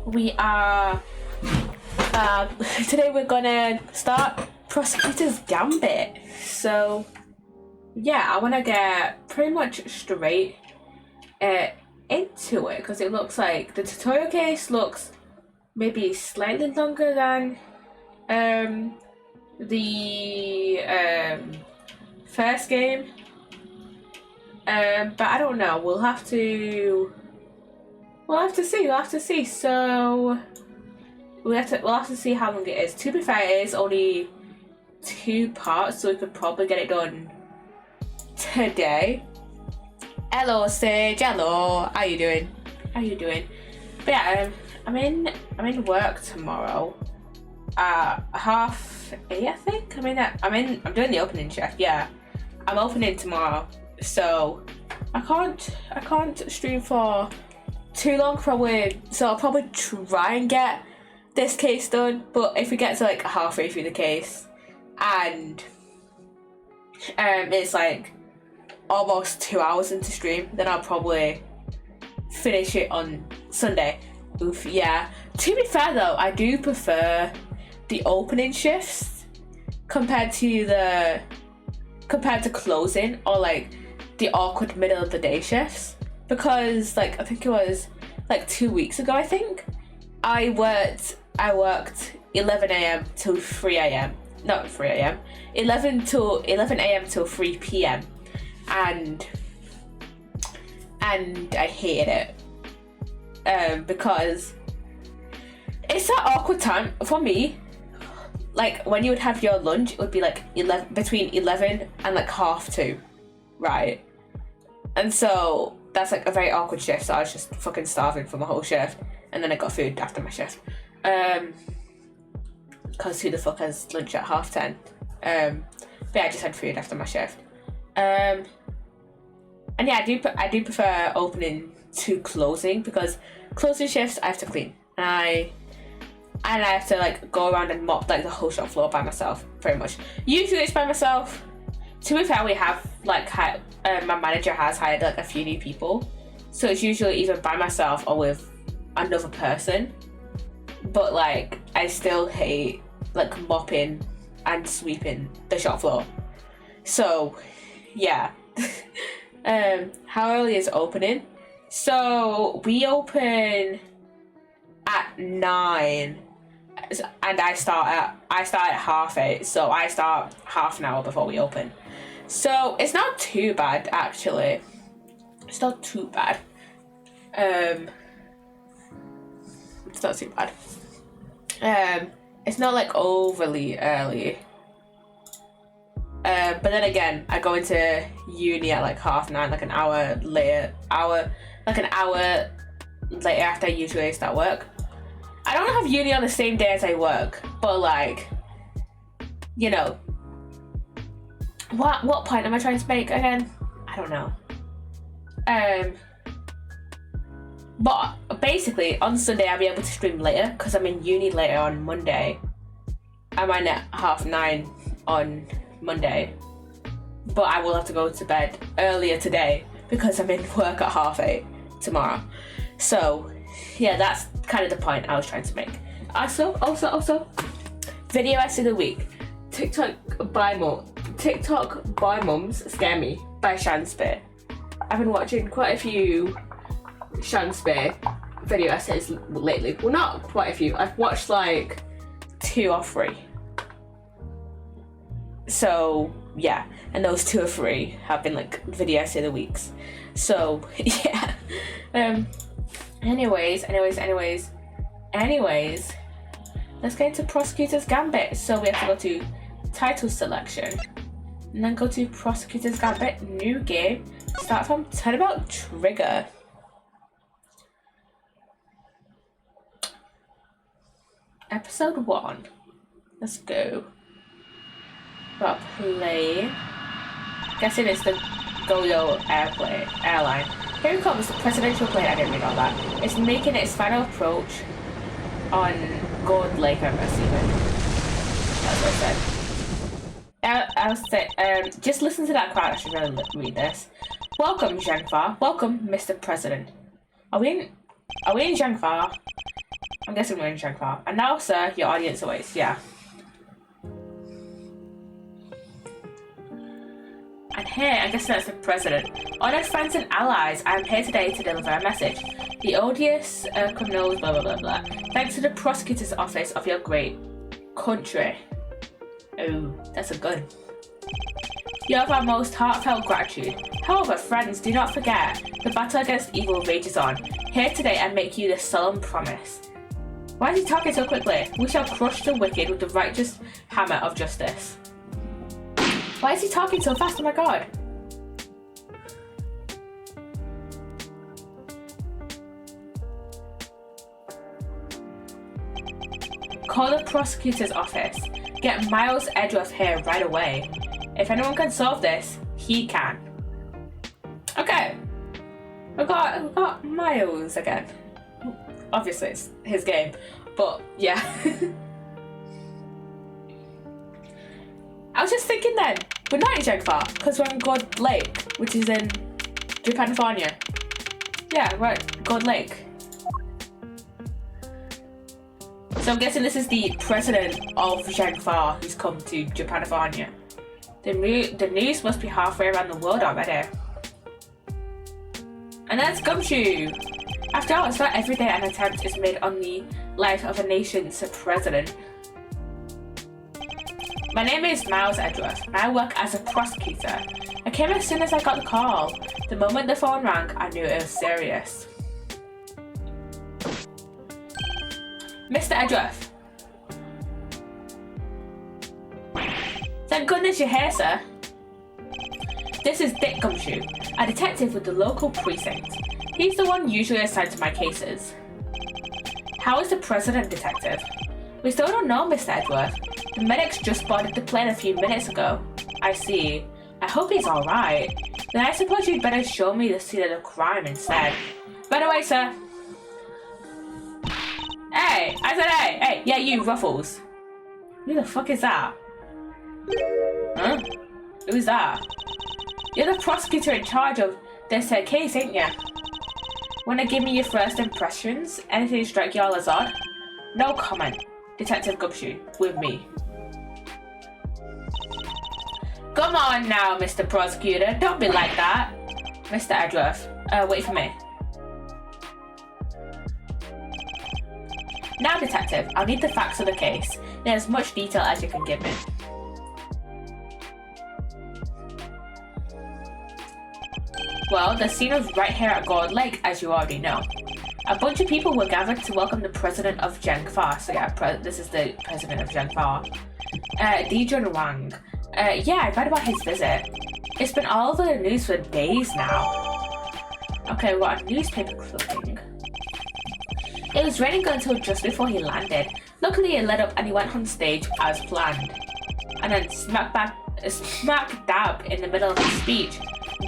we are today we're gonna start Prosecutor's Gambit. So yeah, I want to get pretty much straight into it because it looks like the tutorial case looks maybe slightly longer than the first game, but I don't know. We'll have to see. So we'll have to see how long it is. To be fair, it is only 2 parts, so we could probably get it done today. Hello, Sage. Hello. How you doing? But yeah, I'm in work tomorrow. 8:30, I think. I'm doing the opening shift. Yeah, I'm opening tomorrow, so I can't stream for too long probably. So I'll probably try and get this case done. But if we get to like halfway through the case and it's like almost 2 hours into stream, then I'll probably finish it on Sunday. Oof, yeah. To be fair though, I do prefer the opening shifts compared to closing or like the awkward middle of the day shifts, because like I think it was like 2 weeks ago, I think I worked 11 a.m. till 3 a.m. Not 3 a.m. 11 a.m. till 3 p.m. and I hated it because it's that awkward time for me. Like when you would have your lunch, it would be like between 11 and like 1:30, right? And so that's like a very awkward shift. So I was just fucking starving for my whole shift, and then I got food after my shift. Because who the fuck has lunch at 10:30? But yeah, I just had food after my shift. And yeah, I do prefer opening to closing, because closing shifts I have to clean, and I have to like go around and mop like the whole shop floor by myself, pretty much. Usually it's by myself. To be fair, we have like my manager has hired like a few new people, so it's usually either by myself or with another person. But like I still hate like mopping and sweeping the shop floor. So yeah. How early is opening? So we open at 9, and I start at 8:30. So I start half an hour before we open. So it's not too bad, actually. It's not too bad. It's not too bad. It's not like overly early. But then again, I go into uni at like 9:30, like an hour later after I usually start work. I don't have uni on the same day as I work, but like, you know, what point am I trying to make again? I don't know. But basically on Sunday I'll be able to stream later because I'm in uni later on Monday. I'm in at 9:30 on Monday, but I will have to go to bed earlier today because I'm in work at 8:30 tomorrow. So yeah, that's kind of the point I was trying to make. Also, video essay of the week. TikTok by Mums Scare Me by Shanspay. I've been watching quite a few Shanspay video essays lately. Well, not quite a few. I've watched like 2 or 3. So yeah, and those 2 or 3 have been like video essay of the weeks. So yeah. Anyways, let's get into Prosecutor's Gambit. So we have to go to title selection and then go to Prosecutor's Gambit, new game, start from Turnabout Trigger. Episode 1. Let's go. Got plane. Guessing it's the Goyo airline. Here comes the presidential plane. I didn't read all that. It's making its final approach on Gold Lake, I'm assuming. That's what I said. I'll say, just listen to that crowd. I should really read this. Welcome, Zhangfa. Welcome, Mr. President. Are we in Zhangfa? I'm guessing we're in Shankar. And now, sir, your audience awaits. Yeah. And here, I guess that's the president. Honored friends and allies, I am here today to deliver a message. The odious criminals, blah blah blah blah. Thanks to the prosecutor's office of your great country. Oh, that's a gun. You have our most heartfelt gratitude. However, friends, do not forget, the battle against evil rages on. Here today I make you this solemn promise. Why is he talking so quickly? We shall crush the wicked with the righteous hammer of justice. Why is he talking so fast? Oh my god. Call the prosecutor's office. Get Miles Edgeworth here right away. If anyone can solve this, he can. Okay. We got Miles again. Obviously it's his game, but yeah. I was just thinking then, we're not in Jaguar, because we're in God Lake, which is in Japanifornia. Yeah, right, God Lake. So I'm guessing this is the president of Jaguar who's come to Japanifornia. The news must be halfway around the world already. And that's Gumshoe! After all, it's not every day an attempt is made on the life of a nation's president. My name is Miles Edgeworth, and I work as a prosecutor. I came as soon as I got the call. The moment the phone rang, I knew it was serious. Mr. Edgeworth. Thank goodness you're here, sir. This is Dick Gumshoe, a detective with the local precinct. He's the one usually assigned to my cases. How is the president, detective? We still don't know, Mr. Edgeworth. The medics just boarded the plane a few minutes ago. I see. I hope he's alright. Then I suppose you'd better show me the scene of the crime instead. Right away, sir. Hey! I said hey! Hey! Yeah, you, Ruffles. Who the fuck is that? Huh? Who's that? You're the prosecutor in charge of this case, ain't ya? Wanna give me your first impressions? Anything strike y'all as odd? No comment. Detective Gumshoe, with me. Come on now, Mr. Prosecutor. Don't be like that. Mr. Edgeworth, wait for me. Now, Detective, I'll need the facts of the case in as much detail as you can give me. Well, the scene was right here at Gold Lake, as you already know. A bunch of people were gathered to welcome the president of Jiangfa. So yeah, this is the president of Jiangfa. Dijun Wang. Yeah, I read about his visit. It's been all over the news for days now. Okay, we got a newspaper clipping. It was raining until just before he landed. Luckily it let up and he went on stage as planned. And then smack dab in the middle of his speech.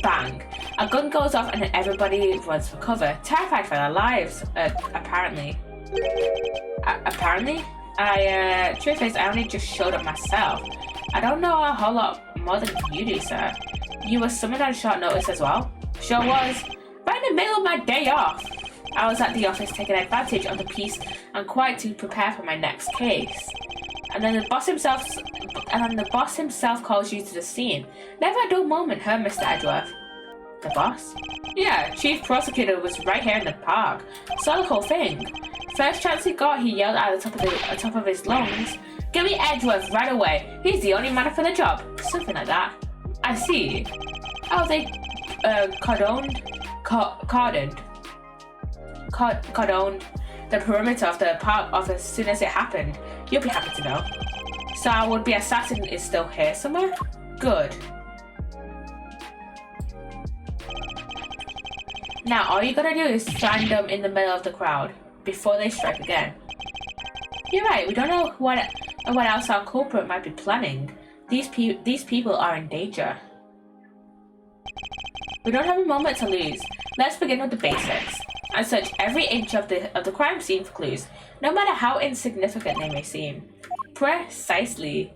Bang. A gun goes off and then everybody runs for cover, terrified for their lives, apparently. Apparently? Truth is, I only just showed up myself. I don't know a whole lot more than you do, sir. You were summoned on short notice as well? Sure was. Right in the middle of my day off. I was at the office taking advantage of the peace and quiet to prepare for my next case. And then the boss himself calls you to the scene. Never a dull moment, huh, Mr. Edgeworth? The boss? Yeah, Chief Prosecutor was right here in the park. Saw the whole thing. First chance he got, he yelled at the top of his lungs, "Give me Edgeworth right away. He's the only man for the job." Something like that. I see. Oh, they cordoned the perimeter of the park off as soon as it happened. You'll be happy to know. So our would-be assassin is still here somewhere? Good. Now all you gotta do is find them in the middle of the crowd before they strike again. You're right, we don't know what else our culprit might be planning. These people are in danger. We don't have a moment to lose. Let's begin with the basics and search every inch of the crime scene for clues, no matter how insignificant they may seem. Precisely.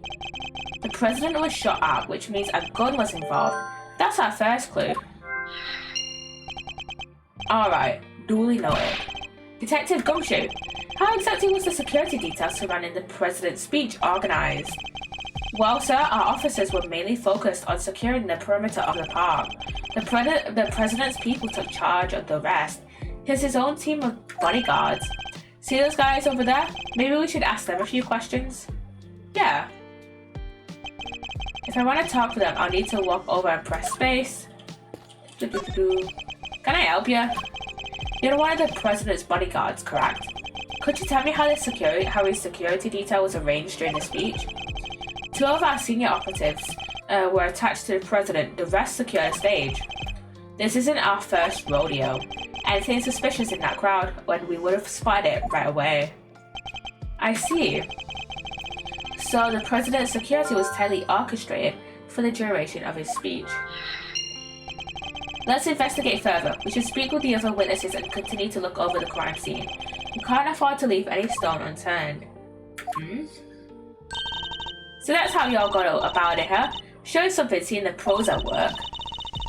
The president was shot at, which means a gun was involved. That's our first clue. Alright, duly noted. Detective Gumshoe, How exactly was the security detail surrounding the president's speech organized? Well, sir, our officers were mainly focused on securing the perimeter of the park. The president's people took charge of the rest. He has his own team of bodyguards. See those guys over there? Maybe we should ask them a few questions? Yeah. If I want to talk to them, I'll need to walk over and press space. Can I help you? You're one of the president's bodyguards, correct? Could you tell me how his security detail was arranged during the speech? 2 of our senior operatives were attached to the president. The rest secured the stage. This isn't our first rodeo. Anything suspicious in that crowd, when we would have spotted it right away. I see. So the president's security was tightly orchestrated for the duration of his speech. Let's investigate further. We should speak with the other witnesses and continue to look over the crime scene. We can't afford to leave any stone unturned. So that's how y'all got about it, huh? Show us something seeing the pros at work.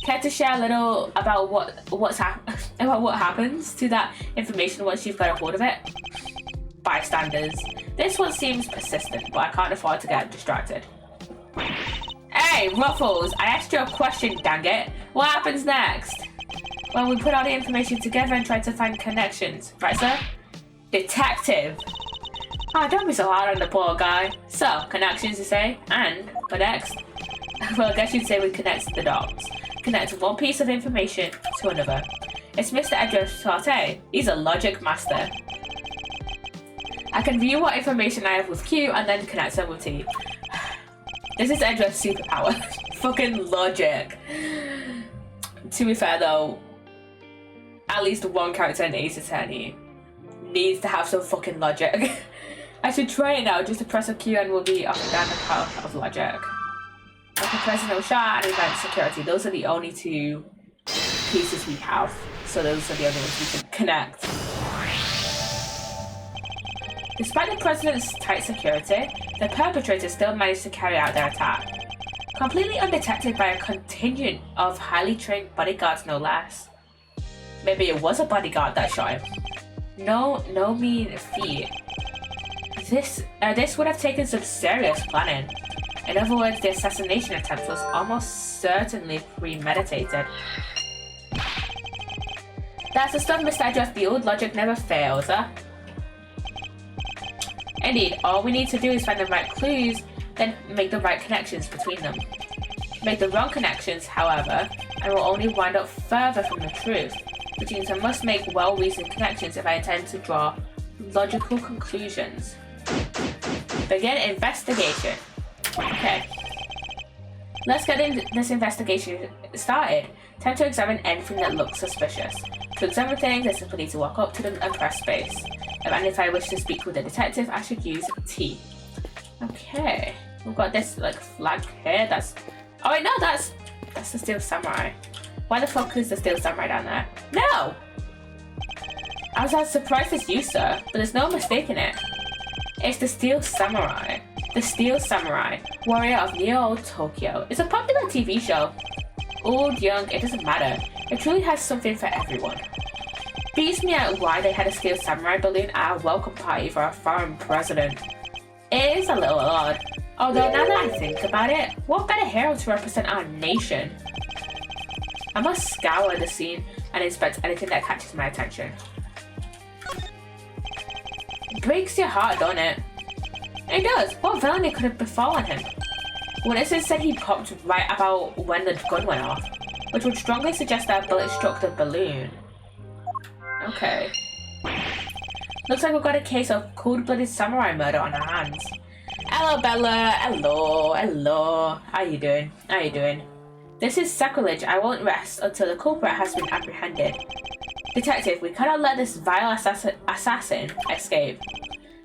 Care to share a little about what happens to that information once you've got a hold of it? Bystanders. This one seems persistent, but I can't afford to get distracted. Hey, Ruffles! I asked you a question, dang it! What happens next? Well, we put all the information together and try to find connections. Right, sir? Detective! Ah, don't be so hard on the poor guy. So, connections, you say? And, what next? Well, I guess you'd say we connect the dots. Connect one piece of information to another. It's Mr. Edgar Sorte. He's a logic master. I can view what information I have with Q and then connect them with T. This is Edgar's superpower. Fucking logic. To be fair though, at least one character in Ace Attorney needs to have some fucking logic. I should try it now, just to press a Q and we'll be up and down the path of logic. Okay, personal shot and event security. Those are the only 2 pieces we have. So those are the only ones we can connect. Despite the president's tight security, the perpetrators still managed to carry out their attack. Completely undetected by a contingent of highly trained bodyguards no less. Maybe it was a bodyguard that shot him. No mean feat. This would have taken some serious planning. In other words, the assassination attempt was almost certainly premeditated. That's the stuff Mr. Edgar fueled. Logic never fails, huh? Indeed, all we need to do is find the right clues, then make the right connections between them. Make the wrong connections, however, and will only wind up further from the truth, which means I must make well-reasoned connections if I intend to draw logical conclusions. Begin investigation. Okay. Let's get this investigation started. Time to examine anything that looks suspicious. To examine things, I simply need to walk up to them and press space. And if I wish to speak with a detective, I should use T. Okay. We've got this like flag here. Oh wait, no, that's the Steel Samurai. Why the fuck is the Steel Samurai down there? No! I was as surprised as you, sir, but there's no mistaking it. It's the Steel Samurai. The Steel Samurai, warrior of Neo Tokyo. It's a popular TV show. Old, young, it doesn't matter. It truly has something for everyone. Beats me out why they had a Steel Samurai balloon at a welcome party for a foreign president. It is a little odd. Although now that I think about it, what better hero to represent our nation? I must scour the scene and inspect anything that catches my attention. It breaks your heart, don't it? It does. What villainy could have befallen him? Witnesses said he popped right about when the gun went off, which would strongly suggest that a bullet struck the balloon. Okay. Looks like we've got a case of cold-blooded samurai murder on our hands. Hello, Bella. Hello. How you doing? This is sacrilege. I won't rest until the culprit has been apprehended. Detective, we cannot let this vile assassin escape.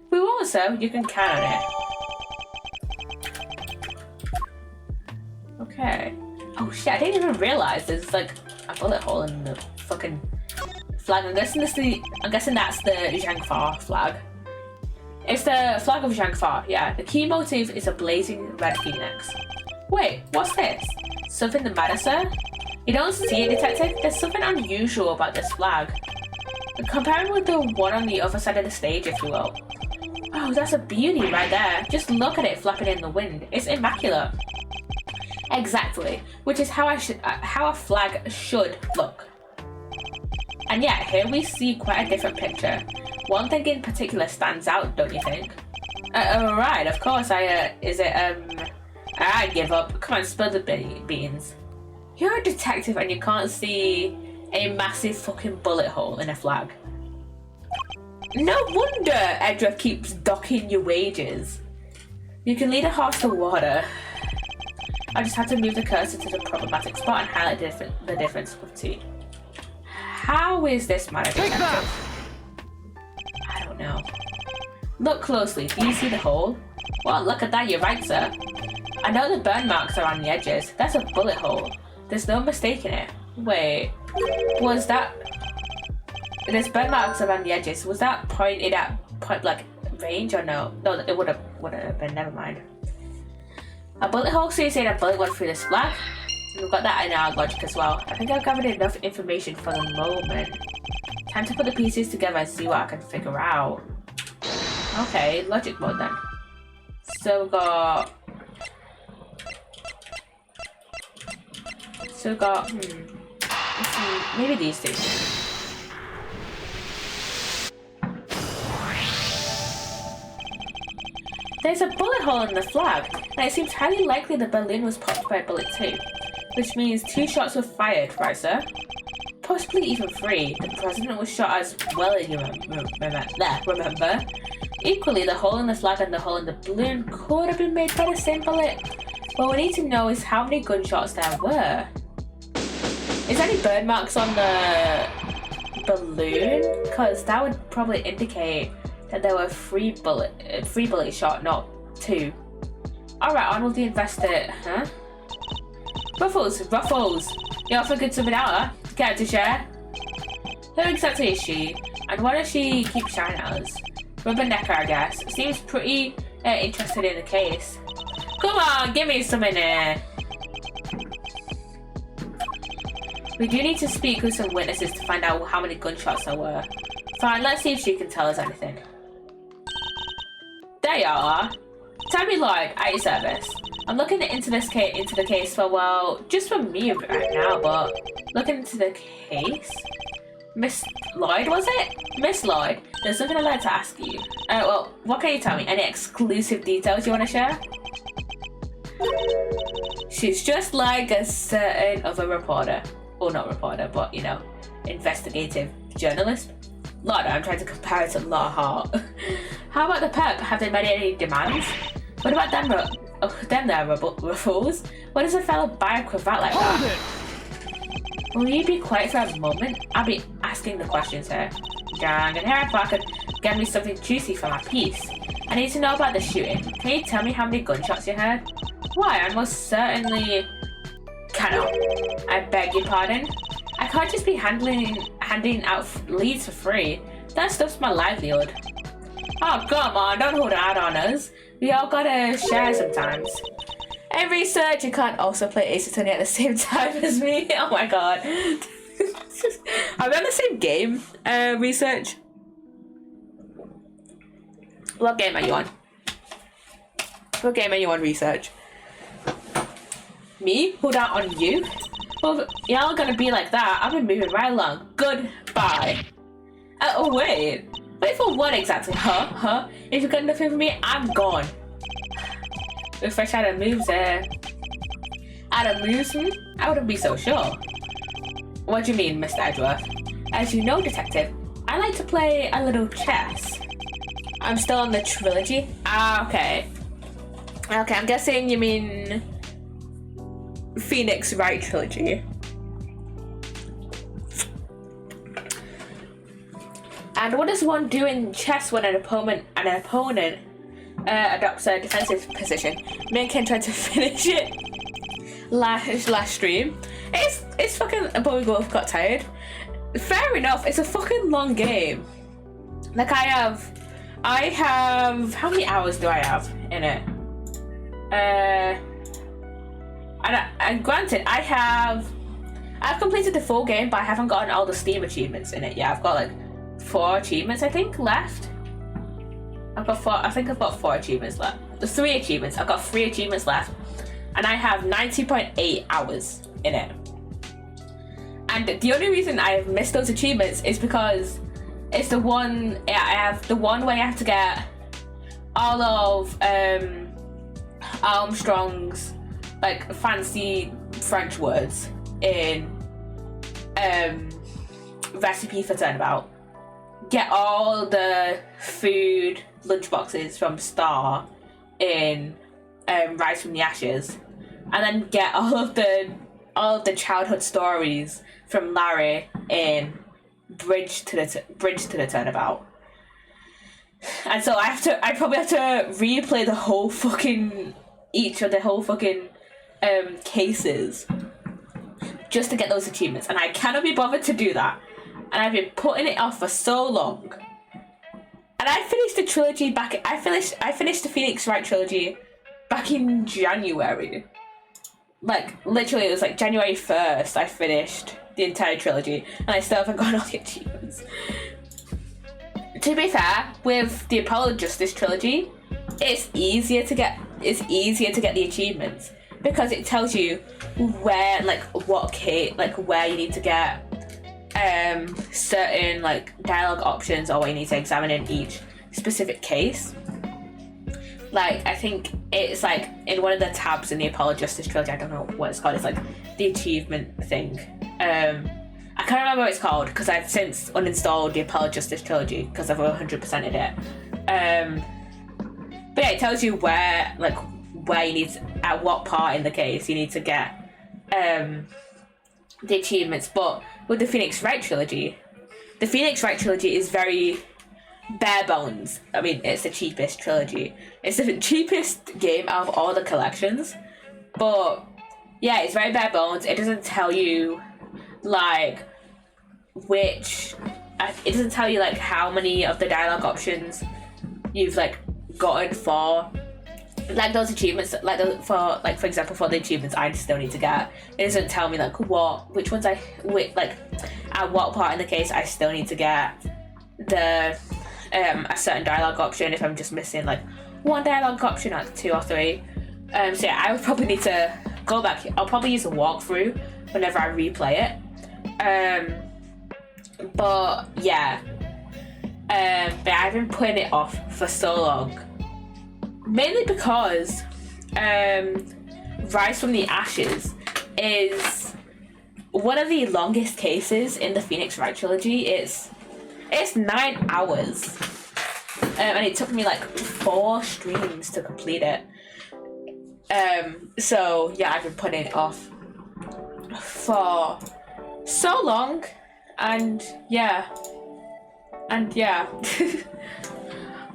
We won't, sir. You can count on it. Okay. Oh shit, I didn't even realize there's like a bullet hole in the fucking flag. I'm guessing that's the Zhangfa flag. It's the flag of Zhangfa, yeah. The key motif is a blazing red phoenix. Wait, what's this? Something the matter, sir? You don't see it, detective? There's something unusual about this flag. Comparing with the one on the other side of the stage, if you will. Oh, that's a beauty right there. Just look at it flapping in the wind. It's immaculate. Exactly, which is how a flag should look. And yeah, here we see quite a different picture. One thing in particular stands out, don't you think? Right, of course. I give up. Come on, spill the beans. You're a detective and you can't see a massive fucking bullet hole in a flag. No wonder Edgeworth keeps docking your wages. You can lead a horse to water. I just had to move the cursor to the problematic spot and highlight the difference of two. How is this man a detective? I don't know. Look closely. Do you see the hole? Well, look at that. You're right, sir. I know the burn marks are on the edges. That's a bullet hole. There's no mistaking it. Wait, was that... There's burn marks around the edges. Was that pointed at point blank range or no? No, it would have been. Never mind. A bullet hole, so you're saying a bullet went through this flag? We've got that in our logic as well. I think I've gathered enough information for the moment. Time to put the pieces together and see what I can figure out. Okay, logic mode then. So we've got... maybe these two. There's a bullet hole in the flag, and it seems highly likely the balloon was popped by a bullet too. Which means 2 shots were fired, right sir? Possibly even 3. The president was shot as well, you remember? Equally, the hole in the flag and the hole in the balloon could have been made by the same bullet. What we need to know is how many gunshots there were. Is there any burn marks on the balloon? Because that would probably indicate that there were 3 bullets shot, not 2. Alright, on with the investigate, huh? Ruffles! You're figured something out, huh? Care to share? Who exactly is she? And why does she keep shouting at us? Rubbernecker, I guess. Seems pretty interested in the case. Come on, give me some in there. We do need to speak with some witnesses to find out how many gunshots there were. Fine, let's see if she can tell us anything. There you are. Tammy Lloyd, at your service. I'm looking into the case for, well, just for me right now, but looking into the case? Miss Lloyd, was it? Miss Lloyd, there's something I'd like to ask you. Well, what can you tell me? Any exclusive details you want to share? She's just like a certain other reporter. Well, not reporter, but, you know, investigative journalist. Lord, I'm trying to compare it to Lockhart. How about the perp? Have they made any demands? What about them there, Ruffles? What does a fellow buy a cravat like that? Will you be quiet for a moment? I'll be asking the questions here. Gang and here if I could get me something juicy for my piece. I need to know about the shooting. Can you tell me how many gunshots you heard? Why, I most certainly cannot. I beg your pardon? I can't just be handing out leads for free. That stuff's my livelihood. Oh, come on, don't hold out on us. We all gotta share sometimes. And research, you can't also play Ace Attorney at the same time as me. Oh my god. Are we on the same game? Research? What game are you on? What game are you on, Research? Me? Hold out on you? Well, y'all gonna be like that. I've been moving right along. Goodbye. Oh, wait. Wait for what exactly? Huh? If you got nothing for me, I'm gone. Refresh out of moves there. Out of moves? I wouldn't be so sure. What do you mean, Mr. Edgeworth? As you know, Detective, I like to play a little chess. I'm still on the trilogy? Ah, okay. Okay, I'm guessing you mean Phoenix Wright trilogy. And what does one do in chess when an opponent adopts a defensive position? Me and Ken tried to finish it last stream. It's fucking, but we both got tired. Fair enough, it's a fucking long game. Like I have, how many hours do I have in it? And granted, I've completed the full game, but I haven't gotten all the Steam achievements in it yet. I've got like 4 achievements, I think, left. I've got 4. I think I've got 4 achievements left. There's 3 achievements. I've got 3 achievements left, and I have 90.8 hours in it. And the only reason I've missed those achievements is because it's the one I have. The one where you have to get all of Armstrong's like fancy French words in Recipe for Turnabout. Get all the food lunchboxes from Star in Rise from the Ashes, and then get all of the childhood stories from Larry in Bridge to the Turnabout. And so I probably have to replay the whole fucking cases just to get those achievements, and I cannot be bothered to do that. And I've been putting it off for so long. And I finished the trilogy I finished the Phoenix Wright trilogy back in January. Like, literally, it was like January 1st I finished the entire trilogy, and I still haven't got all the achievements. To be fair, with the Apollo Justice trilogy, it's easier to get the achievements because it tells you where, like, where you need to get certain like dialogue options, or what you need to examine in each specific case. Like, I think it's like in one of the tabs in the Apollo Justice trilogy, I don't know what it's called, it's like the achievement thing. I can't remember what it's called because I've since uninstalled the Apollo Justice trilogy because I've 100%ed it. But yeah, it tells you where you need to, at what part in the case you need to get the achievements. But with the Phoenix Wright trilogy is very bare bones. I mean, it's the cheapest trilogy. It's the cheapest game out of all the collections. But yeah, it's very bare bones. It doesn't tell you like it doesn't tell you like how many of the dialogue options you've like gotten for like those achievements, for example, for the achievements I still need to get. It doesn't tell me like which ones like at what part in the case I still need to get the a certain dialogue option, if I'm just missing like one dialogue option at 2 or 3. So yeah, I would probably need to go back. I'll probably use a walkthrough whenever I replay it. But yeah, but I've been putting it off for so long, mainly because Rise from the Ashes is one of the longest cases in the Phoenix Wright trilogy. It's 9 hours, and it took me like 4 streams to complete it. So yeah, I've been putting it off for so long, and yeah.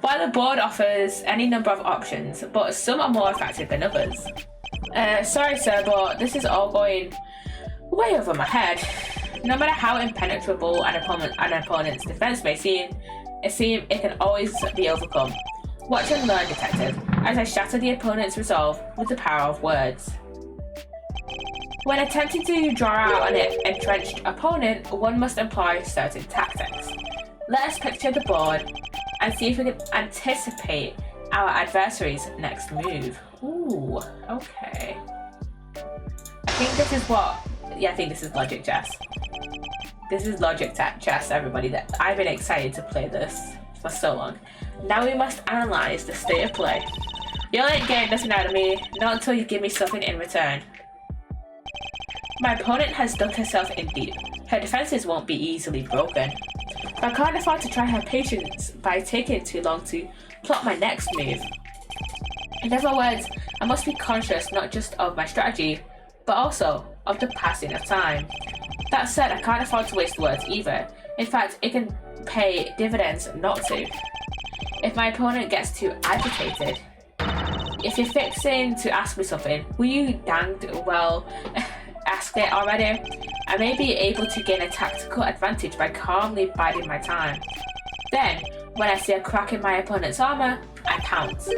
While the board offers any number of options, but some are more effective than others. Sorry sir, but this is all going way over my head. No matter how impenetrable an opponent's defense may seem, it can always be overcome. Watch and learn, detective, as I shatter the opponent's resolve with the power of words. When attempting to draw out an entrenched opponent, one must employ certain tactics. Let us picture the board and see if we can anticipate our adversary's next move. Ooh, okay. I think this is logic chess. This is logic chess, everybody. I've been excited to play this for so long. Now we must analyze the state of play. You'll ain't getting nothing out of me, not until you give me something in return. My opponent has dug herself in deep. Her defenses won't be easily broken. But I can't afford to try her patience by taking too long to plot my next move. In other words, I must be conscious not just of my strategy, but also of the passing of time. That said, I can't afford to waste words either. In fact, it can pay dividends not to. If my opponent gets too agitated, if you're fixing to ask me something, will you danged well ask it already? I may be able to gain a tactical advantage by calmly biding my time. Then, when I see a crack in my opponent's armor, I pounce.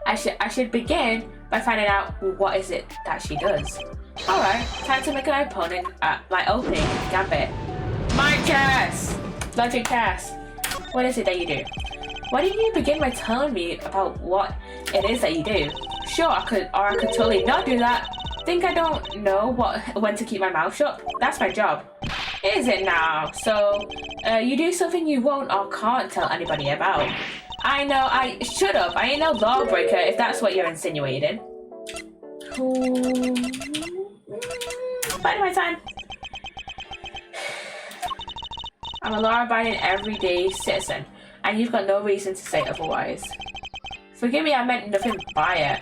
I should begin by finding out what is it that she does. Alright, time to make my opening Gambit. My chess! Logic Cass, what is it that you do? Why didn't you begin by telling me about what it is that you do? Sure, I could totally not do that. Think I don't know when to keep my mouth shut? That's my job. Is it now? So, you do something you won't or can't tell anybody about. I know, shut up. I ain't no lawbreaker if that's what you're insinuating. Biding my time. I'm a law-abiding, everyday citizen, and you've got no reason to say otherwise. Forgive me, I meant nothing by it.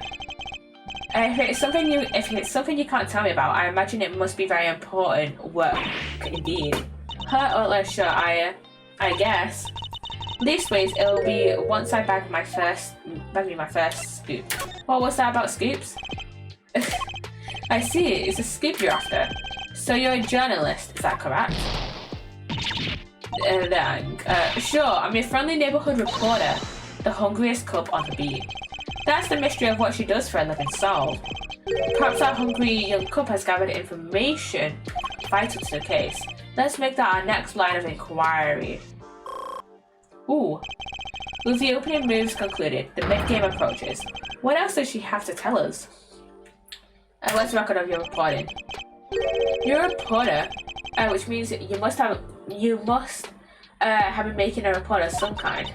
If it's something you can't tell me about, I imagine it must be very important work indeed. Sure, I guess. Leastways, it'll be once I bag my first scoop. What was that about scoops? I see, it's a scoop you're after. So you're a journalist, is that correct? Sure, I'm your friendly neighborhood reporter, the hungriest cub on the beat. That's the mystery of what she does for a living solved. Perhaps our hungry young cub has gathered information vital to the case. Let's make that our next line of inquiry. Ooh. With the opening moves concluded, the mid-game approaches. What else does she have to tell us? What's the record of your reporting? You're a reporter, which means you must have been making a report of some kind.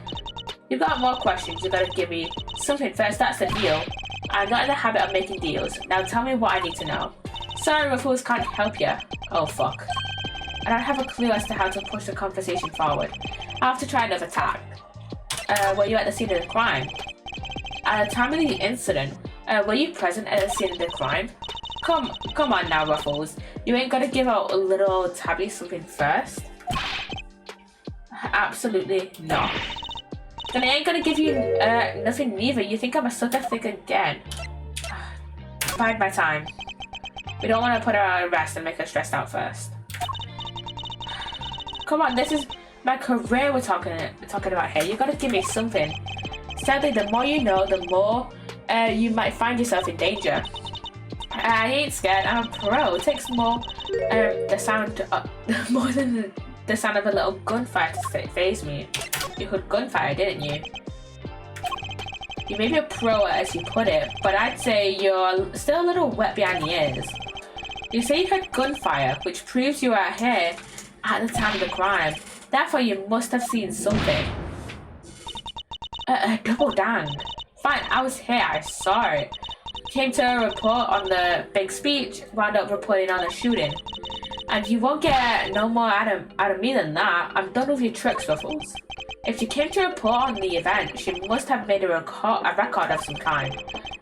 You've got more questions, you gotta give me something first, that's the deal. I'm not in the habit of making deals. Now tell me what I need to know. Sorry, Ruffles, can't help you. Oh fuck. I don't have a clue as to how to push the conversation forward. I'll have to try another tack. Were you at the scene of the crime? At the time of the incident, were you present at the scene of the crime? Come on now, Ruffles. You ain't gotta give out a little Tabby something first? Absolutely not. Then I ain't gonna give you nothing neither. You think I'm a sucker thick again. Bide my time. We don't want to put her on rest and make her stressed out first. Come on, this is my career we're talking about here. You gotta give me something. Sadly, the more you know, the more you might find yourself in danger. I ain't scared. I'm a pro. It takes more more than the sound of a little gunfire to faze me. You heard gunfire, didn't you? You may be a pro, as you put it, but I'd say you're still a little wet behind the ears. You say you heard gunfire, which proves you were here at the time of the crime. Therefore, you must have seen something. Double dang. Fine, I was here, I saw it. Came to a report on the big speech, wound up reporting on the shooting. And you won't get no more out of me than that. I'm done with your tricks, Ruffles. If she came to report on the event, she must have made a record of some kind.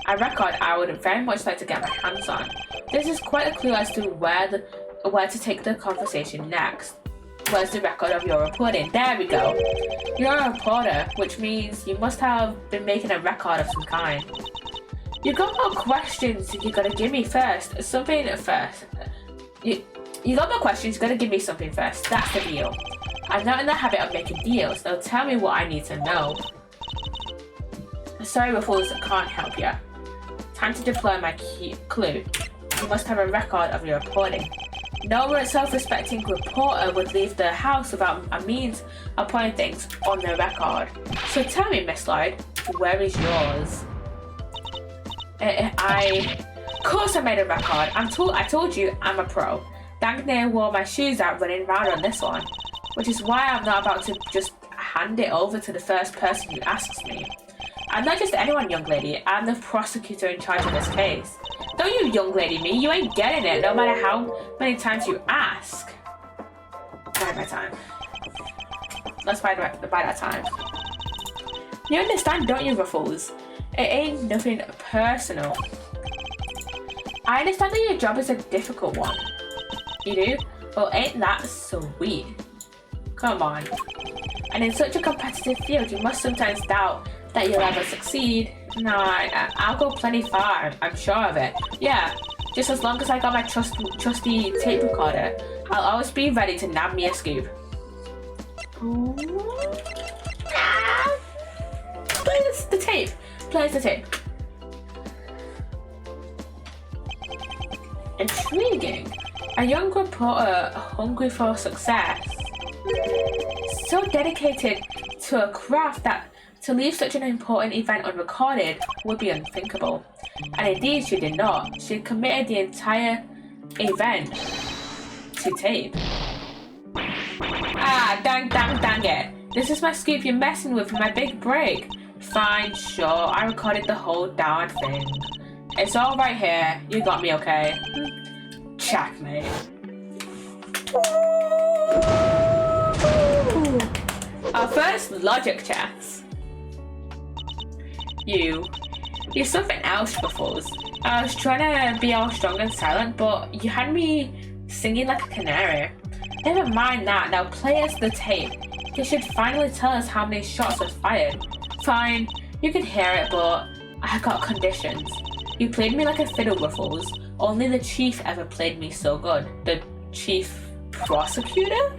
A record I would very much like to get my hands on. This is quite a clue as to where to take the conversation next. Where's the record of your reporting? There we go. You're a reporter, which means you must have been making a record of some kind. You got more questions you gotta give me first. Something first. You got more questions, you gotta give me something first. That's the deal. I'm not in the habit of making deals, so tell me what I need to know. Sorry, Ruffles, can't help you. Time to deploy my clue. You must have a record of your reporting. No self-respecting reporter would leave the house without a means of putting things on their record. So tell me, Miss Lloyd, where is yours? Of course I made a record. I told you I'm a pro. Dang near wore my shoes out running around on this one. Which is why I'm not about to just hand it over to the first person who asks me. I'm not just anyone, young lady. I'm the prosecutor in charge of this case. Don't you young lady me, you ain't getting it no matter how many times you ask. Bide my time. Let's bide our time. You understand, don't you, Ruffles? It ain't nothing personal. I understand that your job is a difficult one. You do? Well, ain't that sweet? Come on. And in such a competitive field, you must sometimes doubt that you'll ever succeed. No, I'll go plenty far, I'm sure of it. Yeah, just as long as I got my trusty tape recorder, I'll always be ready to nab me a scoop. Play the tape. Play the tape. Intriguing. A young reporter hungry for success. so dedicated to a craft that to leave such an important event unrecorded would be unthinkable. And indeed, she did not. She committed the entire event to tape. Ah, dang it. This is my scoop you're messing with for my big break. Fine, sure, I recorded the whole darn thing. It's all right here. You got me, okay? Checkmate. Our first logic chess. You're something else, Ruffles. I was trying to be all strong and silent, but you had me singing like a canary. Never mind that, now play us the tape. They should finally tell us how many shots were fired. Fine, you can hear it, but I got conditions. You played me like a fiddle, Ruffles. Only the chief ever played me so good. The chief prosecutor?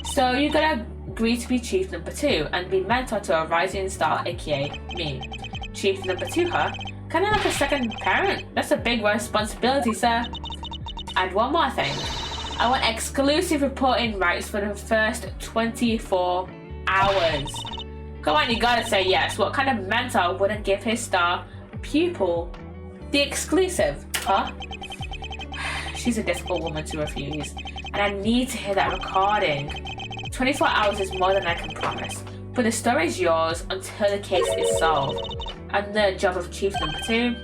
So you gotta agree to be chief number 2 and be mentor to a rising star, aka me. Chief number 2, huh? Kinda like a second parent? That's a big responsibility, sir. And one more thing. I want exclusive reporting rights for the first 24 hours. Come on, you gotta say yes. What kind of mentor wouldn't give his star pupil the exclusive, huh? She's a difficult woman to refuse, and I need to hear that recording. 24 hours is more than I can promise, but the story is yours until the case is solved. And the job of chief number 2?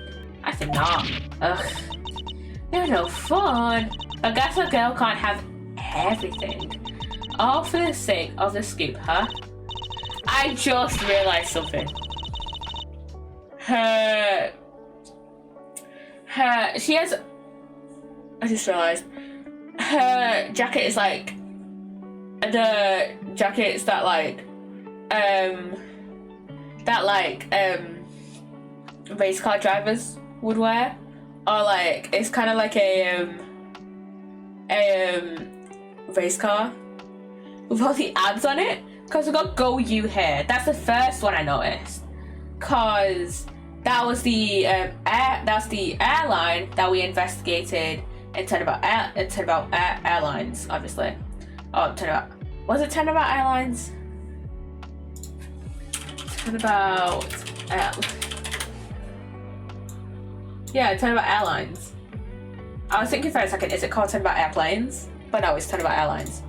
I think not. Ugh. They're no fun. I guess a girl can't have everything. All for the sake of the scoop, huh? I just realized something. She has, I just realized, her jacket is like, the jackets that race car drivers would wear, or like, it's kind of like a race car with all the ads on it, because we got Go You here. That's the first one I noticed, because that was the airline that we investigated in Turnabout Airlines, obviously. Oh, was it Turnabout Airlines? Turnabout Airlines. I was thinking for a second, is it called Turnabout Airplanes? But no, it's Turnabout Airlines.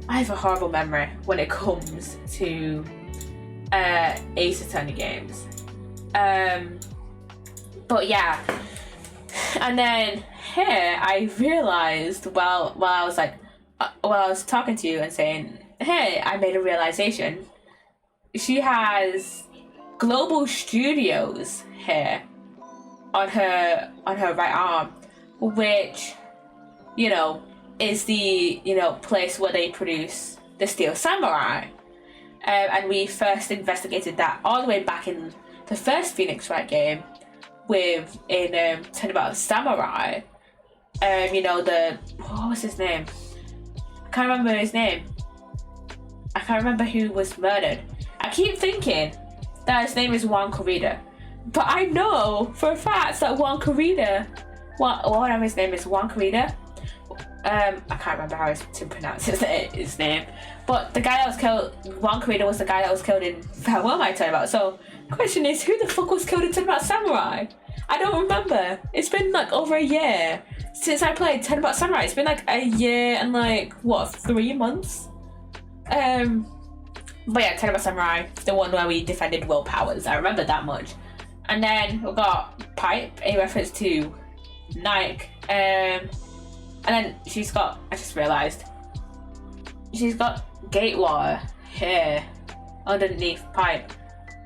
I have a horrible memory when it comes to Ace Attorney games. But yeah. And then here I realized while I was talking to you and saying, hey, I made a realization. She has Global Studios here on her right arm, which, you know, is the, you know, place where they produce the Steel Samurai. And we first investigated that all the way back in the first Phoenix Wright game in Turnabout Samurai. You know, what was his name? I can't remember his name. I can't remember who was murdered. I keep thinking that his name is Juan Corrida, but I know for a fact that whatever his name is, Juan Corrida. I can't remember how to pronounce his name, but the guy that was killed, Juan Corrida, was the guy that was killed in Farewell My Turnabout. So, the question is, who the fuck was killed in Turnabout Samurai? I don't remember. It's been like over a year since I played Turnabout Samurai. It's been like a year and like, what, 3 months? But yeah, Turnabout Samurai, the one where we defended Will Powers. I remember that much. And then we got Pipe, a reference to Nike. And then she's got, I just realised, she's got Gatewater here underneath Pipe,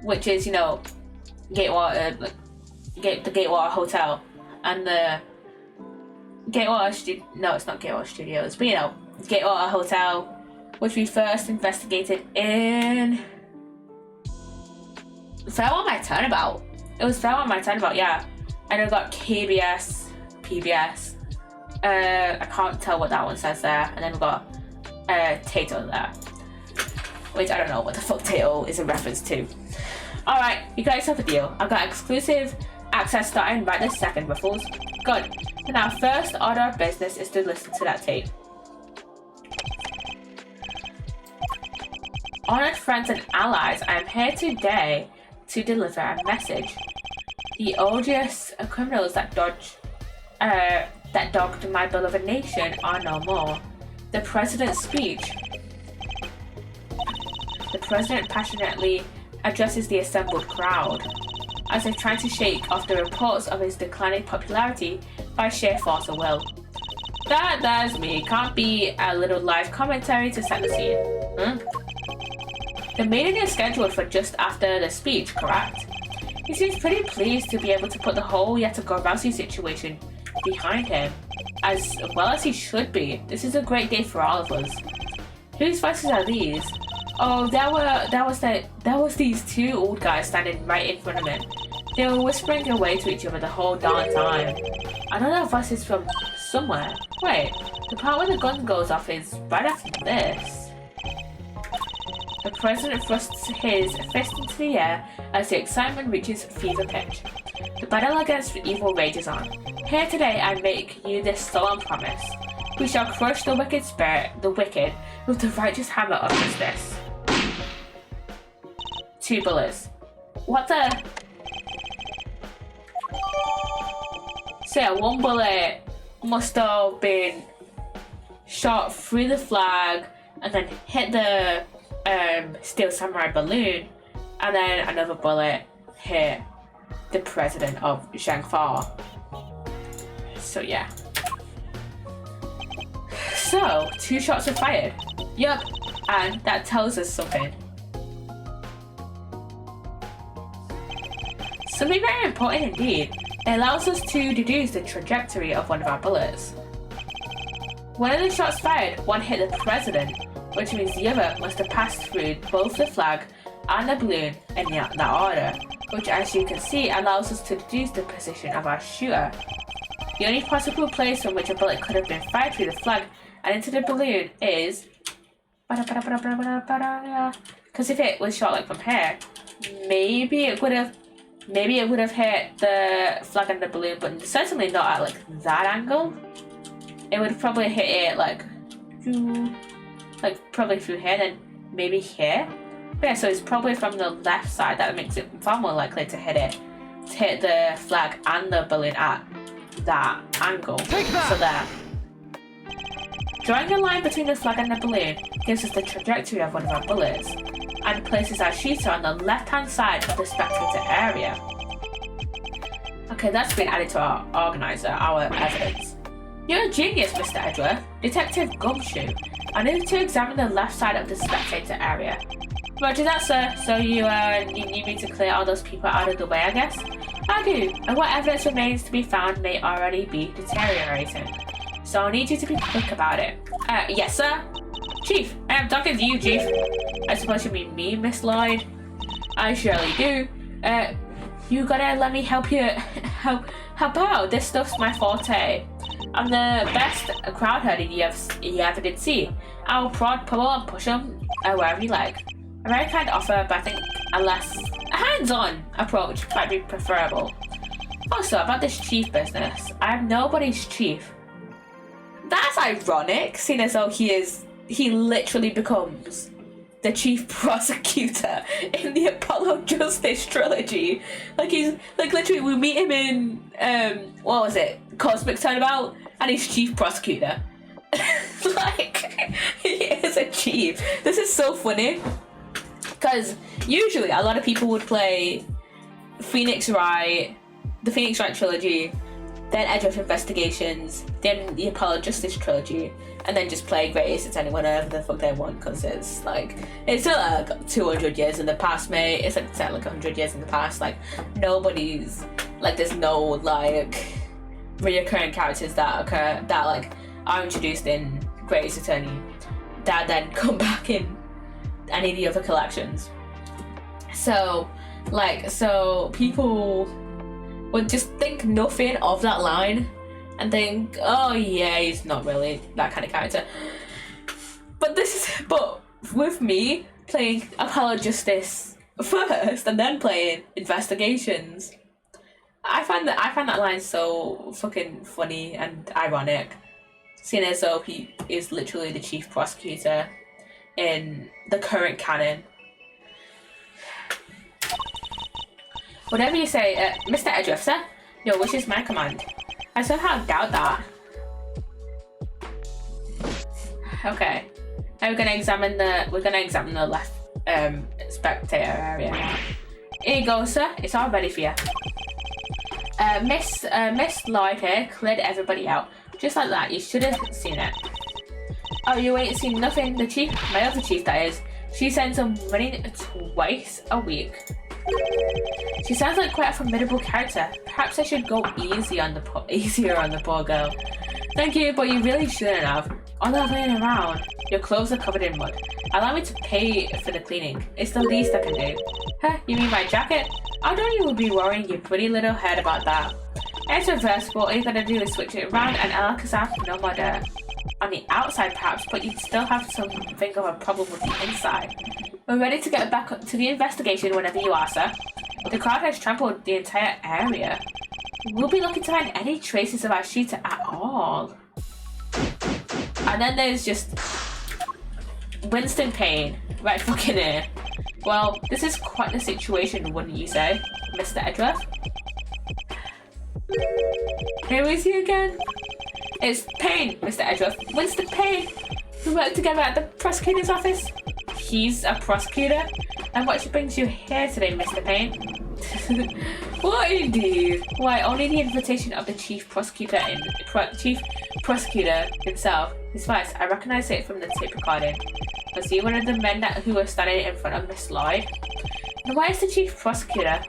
which is, you know, Gatewater, the Gatewater Hotel, and the Gatewater no, it's not Gatewater Studios, but you know, Gatewater Hotel, which we first investigated in Farewell My Turnabout. It was Farewell My Turnabout, yeah. And then we got KBS, PBS. I can't tell what that one says there. And then we've got Tato there, which I don't know what the fuck Tato is a reference to. Alright, you guys have a deal. I've got exclusive access starting right this second, Ruffles. Good. And our first order of business is to listen to that tape. Honored friends and allies, I am here today to deliver a message. The odious criminals that dogged my beloved nation are no more. The president's speech. The president passionately addresses the assembled crowd as if trying to shake off the reports of his declining popularity by sheer force of will. That's me. Can't be a little live commentary to set the scene. The meeting is scheduled for just after the speech, correct? He seems pretty pleased to be able to put the whole Yatagorousy situation behind him, as well as he should be. This is a great day for all of us. Whose voices are these? Oh, there was these two old guys standing right in front of him. They were whispering away to each other the whole darn time. I know that voice is from somewhere. Wait, the part where the gun goes off is right after this. The president thrusts his fist into the air as the excitement reaches fever pitch. The battle against evil rages on. Here today I make you this solemn promise. We shall crush the wicked with the righteous hammer of justice. 2 bullets. What the? So yeah, 1 bullet must have been shot through the flag and then hit the Steel Samurai balloon, and then another bullet hit the president of Zhangfa. So yeah. So 2 shots were fired. Yup, and that tells us something. Something very important indeed. It allows us to deduce the trajectory of one of our bullets. One of the shots fired, one hit the president, which means the other must have passed through both the flag and the balloon in that order, which as you can see allows us to deduce the position of our shooter. The only possible place from which a bullet could have been fired through the flag and into the balloon is... Because if it was shot like from here, maybe it would have hit the flag and the balloon, but certainly not at like that angle. It would probably hit it like probably through here, then maybe here. But yeah, so it's probably from the left side. That makes it far more likely to hit the flag and the balloon at that angle. So there. Drawing a line between the flag and the balloon gives us the trajectory of one of our bullets and places our shooter on the left-hand side of the spectator area. Okay, that's been added to our organizer, our evidence. You're a genius, Mr. Edgeworth. Detective Gumshoe. I need to examine the left side of the spectator area. Roger that, sir. So you need me to clear all those people out of the way, I guess? I do, and what evidence remains to be found may already be deteriorating. So I'll need you to be quick about it. Yes, sir? Chief, I am talking to you, Chief. I suppose you mean me, Miss Lloyd? I surely do. You gotta let me help you. help out. This stuff's my forte. I'm the best crowd herder you ever did see. I'll prod, pull, and push them wherever you like. A very kind offer, but I think a hands-on approach might be preferable. Also, about this chief business, I am nobody's chief. That's ironic, seeing as though he literally becomes the chief prosecutor in the Apollo Justice trilogy. Like he's like literally we meet him in what was it? Cosmic Turnabout, and he's chief prosecutor. Like he is a chief. This is so funny. Because usually a lot of people would play the Phoenix Wright trilogy, then Edge of Investigations, then the Apollo Justice trilogy, and then just play Greatest Hits Anyone whatever the fuck they want, because it's still like 200 years in the past, mate. It's like 100 years in the past. Like nobody's like there's no like reoccurring characters that are introduced in Greatest Attorney that then come back in any of the other collections. So people would just think nothing of that line and think, oh yeah, he's not really that kind of character. But with me playing Apollo Justice first and then playing Investigations, I find that line so fucking funny and ironic, seeing as though he is literally the chief prosecutor in the current canon. Whatever you say, Mr. Edgeworth, sir, your wish is my command. I somehow doubt that. Okay, now we're gonna examine the left spectator area now. Here you go, sir. It's all ready for you. Miss Lloyd here cleared everybody out. Just like that, you should have seen it. Oh, you ain't seen nothing? The chief, my other chief that is, she sends some money twice a week. She sounds like quite a formidable character. Perhaps I should go easier on the poor girl. Thank you, but you really shouldn't have. All that laying around. Your clothes are covered in mud. Allow me to pay for the cleaning. It's the least I can do. Huh? You mean my jacket? I know you would be worrying your pretty little head about that. It's reversible. All you gotta do is switch it around and Alakazam no more dirt. On the outside perhaps, but you'd still have something of a problem with the inside. We're ready to get back to the investigation whenever you are, sir. The crowd has trampled the entire area. We'll be looking to find any traces of our shooter at all. And then there's just Winston Payne, right fucking here. Well, this is quite the situation, wouldn't you say, Mr. Edgeworth? Who is he again? It's Payne, Mr. Edgeworth. Winston Payne. We work together at the prosecutor's office. He's a prosecutor? And what brings you here today, Mr. Payne? What indeed? Why, only the invitation of the chief prosecutor himself. His voice, I recognize it from the tape recording. Was he one of the men who were standing in front of Miss Lloyd? And why is the chief prosecutor?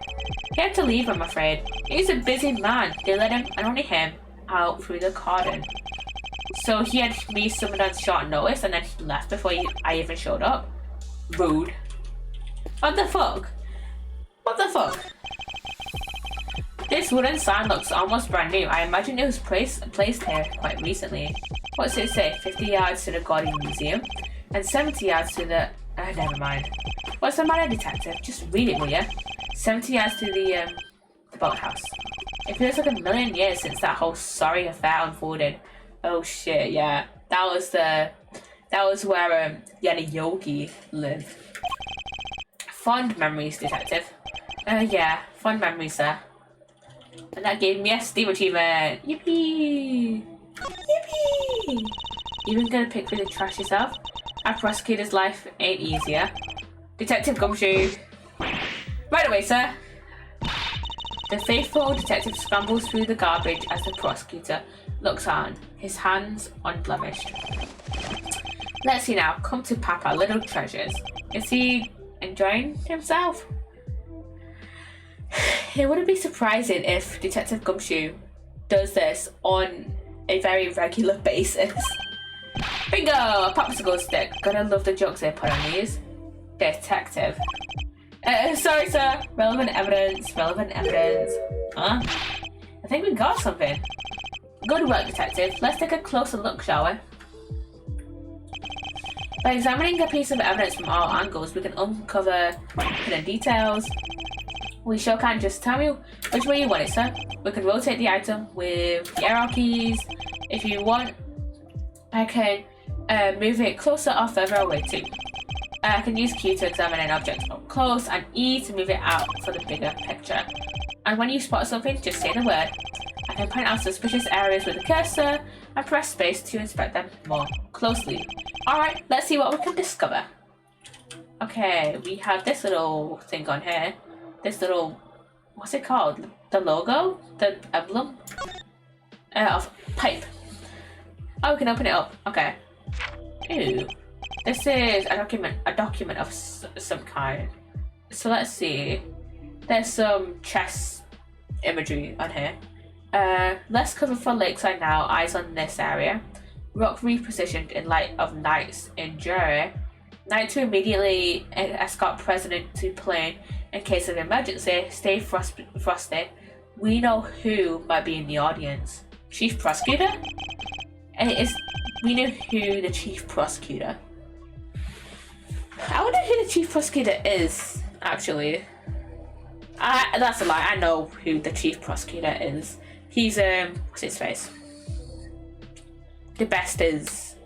He had to leave, I'm afraid. He's a busy man. They let him, and only him, out through the cordon. So he had me summoned on short notice and then he left before I even showed up? Rude. What the fuck? What the fuck? This wooden sign looks almost brand new. I imagine it was placed here quite recently. What's it say? 50 yards to the Guardian Museum and 70 yards to the... never mind. What's the matter, detective? Just read it, will you? 70 yards to the boathouse. It feels like a million years since that whole sorry affair unfolded. Oh shit, yeah. That was where Yana Yogi lived. Fond memories, detective. Yeah, fond memories, sir. And that gave me a Steam achievement. Yippee! Yippee! Even gonna pick through the trash yourself? Our prosecutor's life ain't easier. Detective Gumshoe. Right away, sir. The faithful detective scrambles through the garbage as the prosecutor looks on, his hands unblemished. Let's see now, come to Papa, little treasures. Is he enjoying himself? It wouldn't be surprising if Detective Gumshoe does this on a very regular basis. Bingo! A popsicle stick. Gotta love the jokes they put on these. Detective. Sorry, sir. Relevant evidence. Huh? I think we got something. Good work, detective. Let's take a closer look, shall we? By examining a piece of evidence from all angles, we can uncover hidden details. We sure can. Just tell me which way you want it, sir. We can rotate the item with the arrow keys. If you want, I can move it closer or further away too. I can use Q to examine an object up close and E to move it out for the bigger picture. And when you spot something, just say the word. I can point out suspicious areas with the cursor and press space to inspect them more closely. Alright, let's see what we can discover. Okay, we have this little thing on here. This little, what's it called? The logo? The emblem? Of pipe. Oh, we can open it up. Okay. Ew. This is a document of some kind. So let's see. There's some chess imagery on here. Less cover for lakeside now. Eyes on this area. Rock repositioned in light of Knight's injury. Knight to immediately escort President to plane in case of emergency. Stay frosty. We know who might be in the audience. Chief Prosecutor? We know who the Chief Prosecutor. I wonder who the Chief Prosecutor is, actually. That's a lie. I know who the Chief Prosecutor is. He's, what's his face? The best's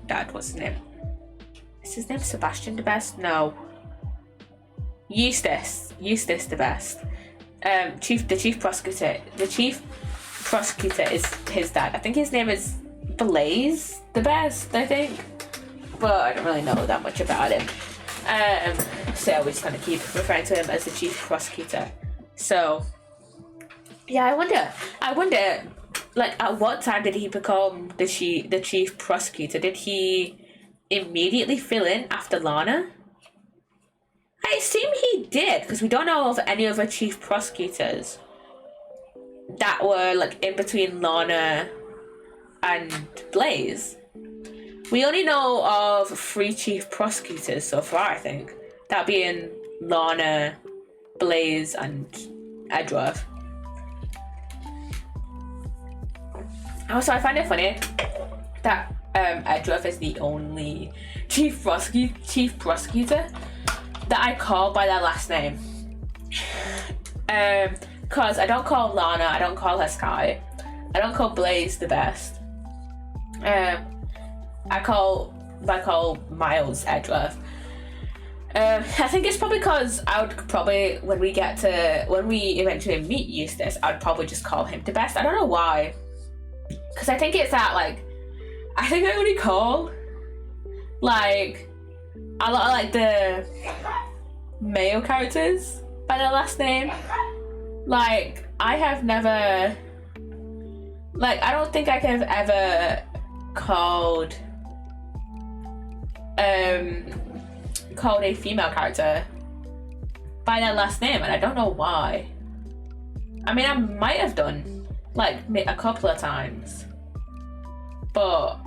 dad, what's his name? Is his name Sebastian the Best? No. Eustace the Best. The chief prosecutor is his dad. I think his name is Blaze the Best, I think. But I don't really know that much about him. So we're just gonna keep referring to him as the chief prosecutor. So yeah, I wonder, like, at what time did he become the chief prosecutor? Did he immediately fill in after Lana? I assume he did, because we don't know of any other chief prosecutors that were like in between Lana and Blaze. We only know of 3 chief prosecutors so far, I think. That being Lana, Blaze, and Edgeworth. Also, I find it funny that Edgeworth is the only chief prosecutor that I call by their last name. Because I don't call Lana, I don't call her Sky, I don't call Blaze the Best. I call Miles Edgeworth. I think it's probably because I would probably, when we eventually meet Eustace, I'd probably just call him the Best. I don't know why. Because I think it's that, like, I think I only call, like, a lot of, like, the male characters by their last name. Like, I have never, like, I don't think I have ever called a female character by their last name, and I don't know why. I mean, I might have done, like, a couple of times, but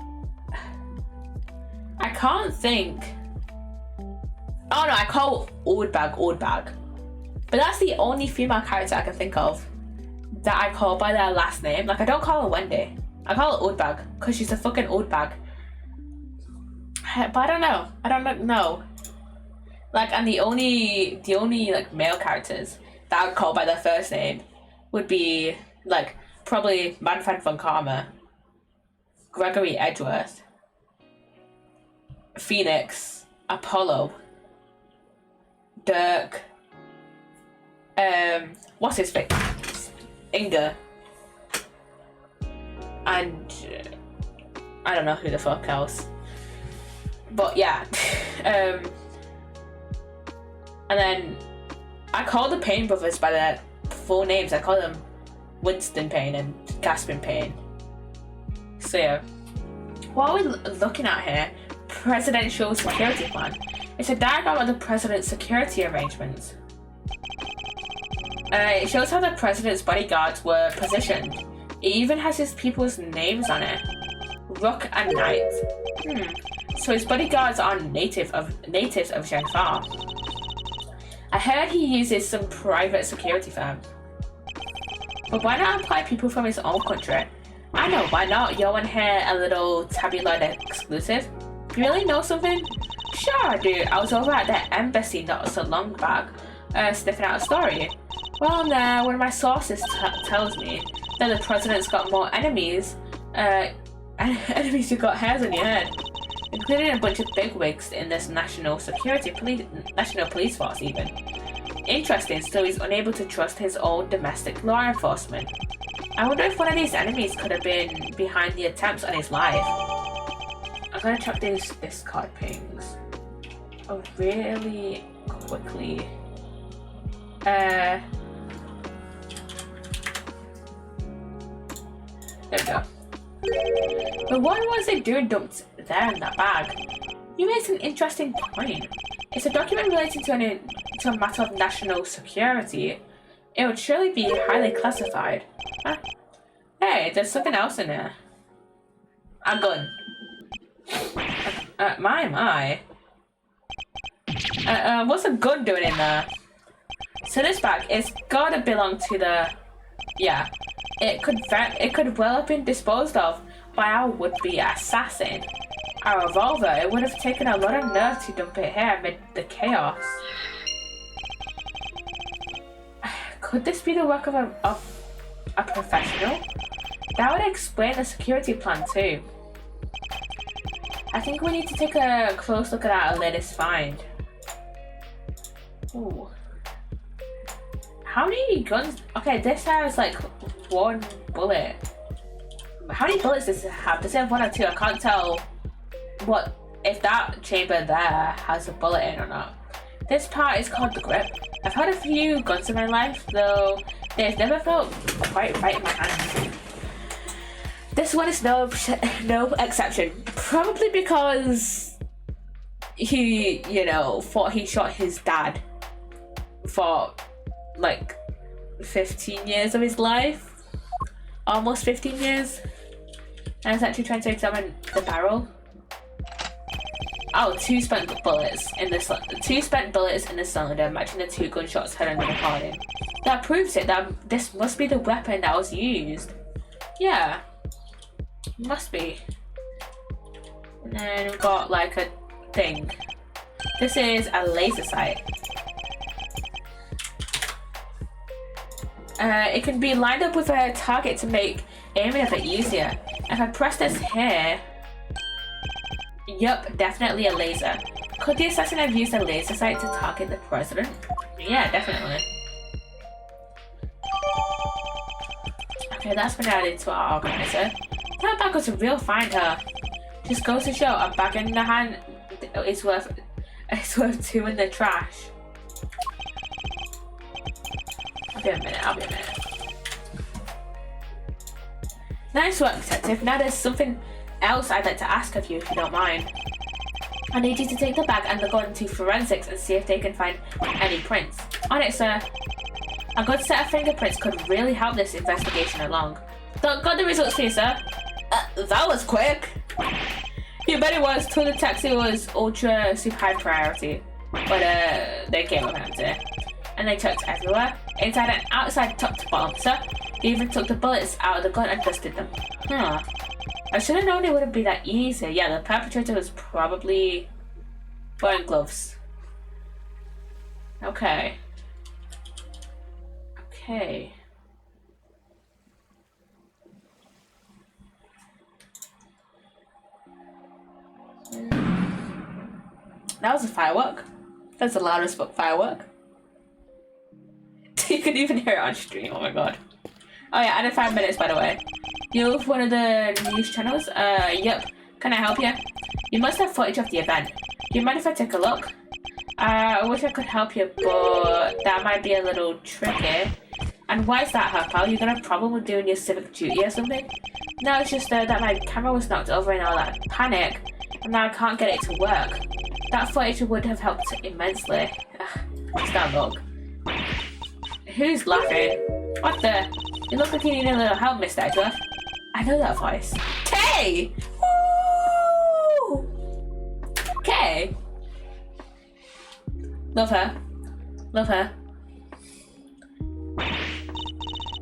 I can't think. Oh no, I call Oldbag, but that's the only female character I can think of that I call by their last name. Like, I don't call her Wendy, I call her Oldbag because she's a fucking Oldbag. But I don't know. Like, and the only like male characters that I would call by their first name would be, like, probably Manfred von Karma, Gregory Edgeworth, Phoenix, Apollo, Dirk, what's his face? Inga, and I don't know who the fuck else. But yeah, and then I call the Payne brothers by their full names. I call them Winston Payne and Caspian Payne. So yeah, what are we looking at here? Presidential security plan. It's a diagram of the president's security arrangements. It shows how the president's bodyguards were positioned. It even has his people's names on it. Rook and Knight. So his bodyguards are natives of Zhenfar. I heard he uses some private security firm. But why not employ people from his own country? I know, why not? You want to hear a little tabloid exclusive? You really know something? Sure I do. I was over at the embassy not so long back, sniffing out a story. Well, one of my sources tells me that the president's got more enemies, enemies who got hairs on your head, including a bunch of bigwigs in this national police force even. Interesting, so he's unable to trust his own domestic law enforcement. I wonder if one of these enemies could have been behind the attempts on his life. I'm gonna check these Discord pings really quickly. There we go. But what was it doing dumped there in that bag? You made an interesting point. It's a document relating to a matter of national security. It would surely be highly classified. Huh? Hey, there's something else in there. A gun. My. What's a gun doing in there? So this bag, it's gotta belong to the... Yeah. It could well have been disposed of by our would-be assassin. A revolver, it would have taken a lot of nerve to dump it here amid the chaos. Could this be the work of a professional? That would explain the security plan too. I think we need to take a close look at our latest find. Ooh. How many guns? Okay, this has like 1 bullet. How many bullets does it have? Does it have 1 or 2? I can't tell what if that chamber there has a bullet in or not. This part is called the grip. I've had a few guns in my life, though they've never felt quite right in my hand. This one is no exception. Probably because he, you know, thought he shot his dad for like 15 years of his life. Almost 15 years. And I was actually trying to examine the barrel. Oh, 2 spent bullets in this. 2 spent bullets in the cylinder, matching the 2 gunshots heard on the recording. That proves it. That this must be the weapon that was used. Yeah, must be. And then we've got like a thing. This is a laser sight. It can be lined up with a target to make aiming a bit easier. If I press this here. Yup, definitely a laser. Could the assassin have used a laser sight to target the president? Yeah, definitely. Okay, that's been added to our organizer. That bag was a real find, huh? Just goes to show a bag in the hand is worth 2 in the trash. I'll be a minute. Nice work, detective. Now there's something else I'd like to ask of you, if you don't mind. I need you to take the bag and look on to forensics and see if they can find any prints. On it, sir. A good set of fingerprints could really help this investigation along. Got the results for you, sir. That was quick. You bet it was. Told the taxi was ultra super high priority. But they came up empty. And they checked everywhere. Inside and outside, top to bottom, sir. They even took the bullets out of the gun and dusted them. Huh. I should have known it wouldn't be that easy. Yeah, the perpetrator was probably wearing gloves. Okay. That was a firework. That's the loudest firework. You could even hear it on stream. Oh my god. Oh yeah, added 5 minutes by the way. You're one of the news channels? Yep. Can I help you? You must have footage of the event. Do you mind if I take a look? I wish I could help you, but that might be a little tricky. And why is that, huh, pal? You got a problem with doing your civic duty or something? No, it's just that my camera was knocked over in all that panic, and now I can't get it to work. That footage would have helped immensely. Just that look. Who's laughing? What the? You look like you need a little help, Mr. Edgar. I know that voice. Kay! Woo! Kay! Love her. Love her.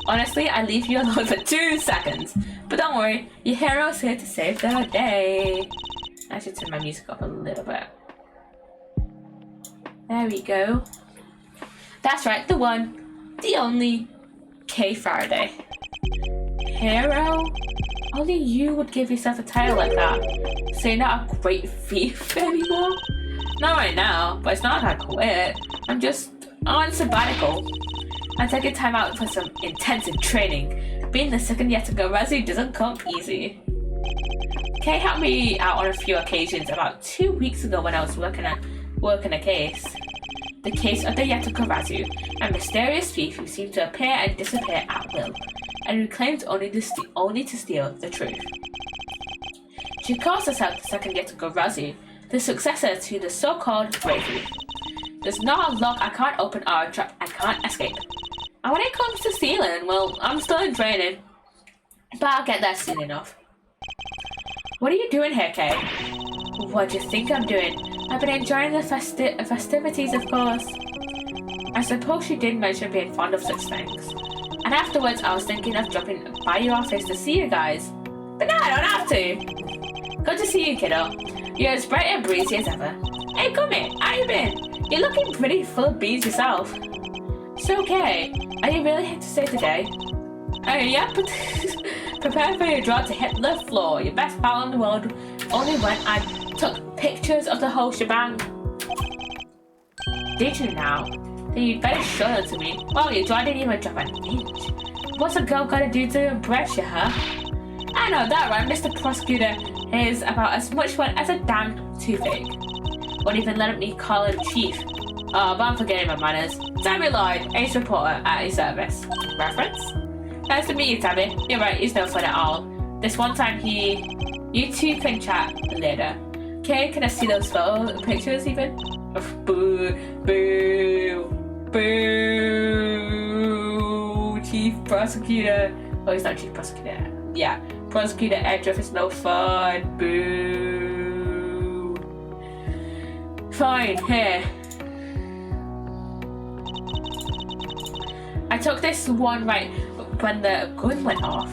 Honestly, I leave you alone for 2 seconds. But don't worry, your hero's here to save the day. I should turn my music up a little bit. There we go. That's right, the one, the only, Kay Faraday. Hero? Only you would give yourself a title like that. So you're not a great thief anymore? Not right now, but it's not like I quit. I'm just on sabbatical. I'm taking time out for some intensive training. Being the second Yakuza doesn't come easy. Kay helped me out on a few occasions about 2 weeks ago when I was working a case. The case of the Yakuza, a mysterious thief who seemed to appear and disappear at will, and who claimed only to steal the truth. She calls herself the second Yakuza, the successor to the so-called Brave Thief. There's not a lock I can't open or a trap I can't escape. And when it comes to stealing, well, I'm still in training. But I'll get there soon enough. What are you doing here, Kay? What do you think I'm doing? I've been enjoying the festivities, of course. I suppose she did mention being fond of such things. And afterwards, I was thinking of dropping by your office to see you guys. But now I don't have to. Good to see you, kiddo. You're as bright and breezy as ever. Hey, come here. How you been? You're looking pretty full of bees yourself. So, Kay, are you really here to stay today? Yeah, but prepare for your jaw to hit the floor. Your best pal in the world only went and took pictures of the whole shebang. Did you now? Then you'd better show them to me. Well, you didn't even drop an inch. What's a girl gotta do to impress you, huh? I know that, right? Mr. Prosecutor is about as much fun as a damn toothache. Won't even let me call him chief. Oh, but I'm forgetting my manners. Tammy Lloyd, ace reporter at his service. Reference? Nice to meet you, Tammy. You're right, he's no fun at all. This one time you two can chat later. Okay, can I see those pictures even? Oh, boo, boo, boo. Chief Prosecutor. Oh, he's not Chief Prosecutor. Yeah, Prosecutor Edgeworth is no fun. Boo. Fine, here. I took this one right when the gun went off.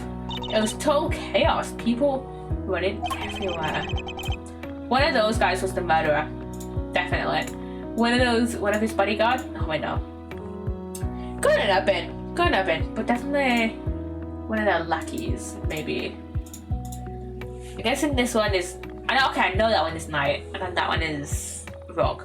It was total chaos. People running everywhere. One of those guys was the murderer. Definitely. One of his bodyguards. Oh wait, no. Couldn't have been, but definitely one of their lackeys, maybe. I'm guessing this one is. I know that one is Knight, and then that one is Rogue.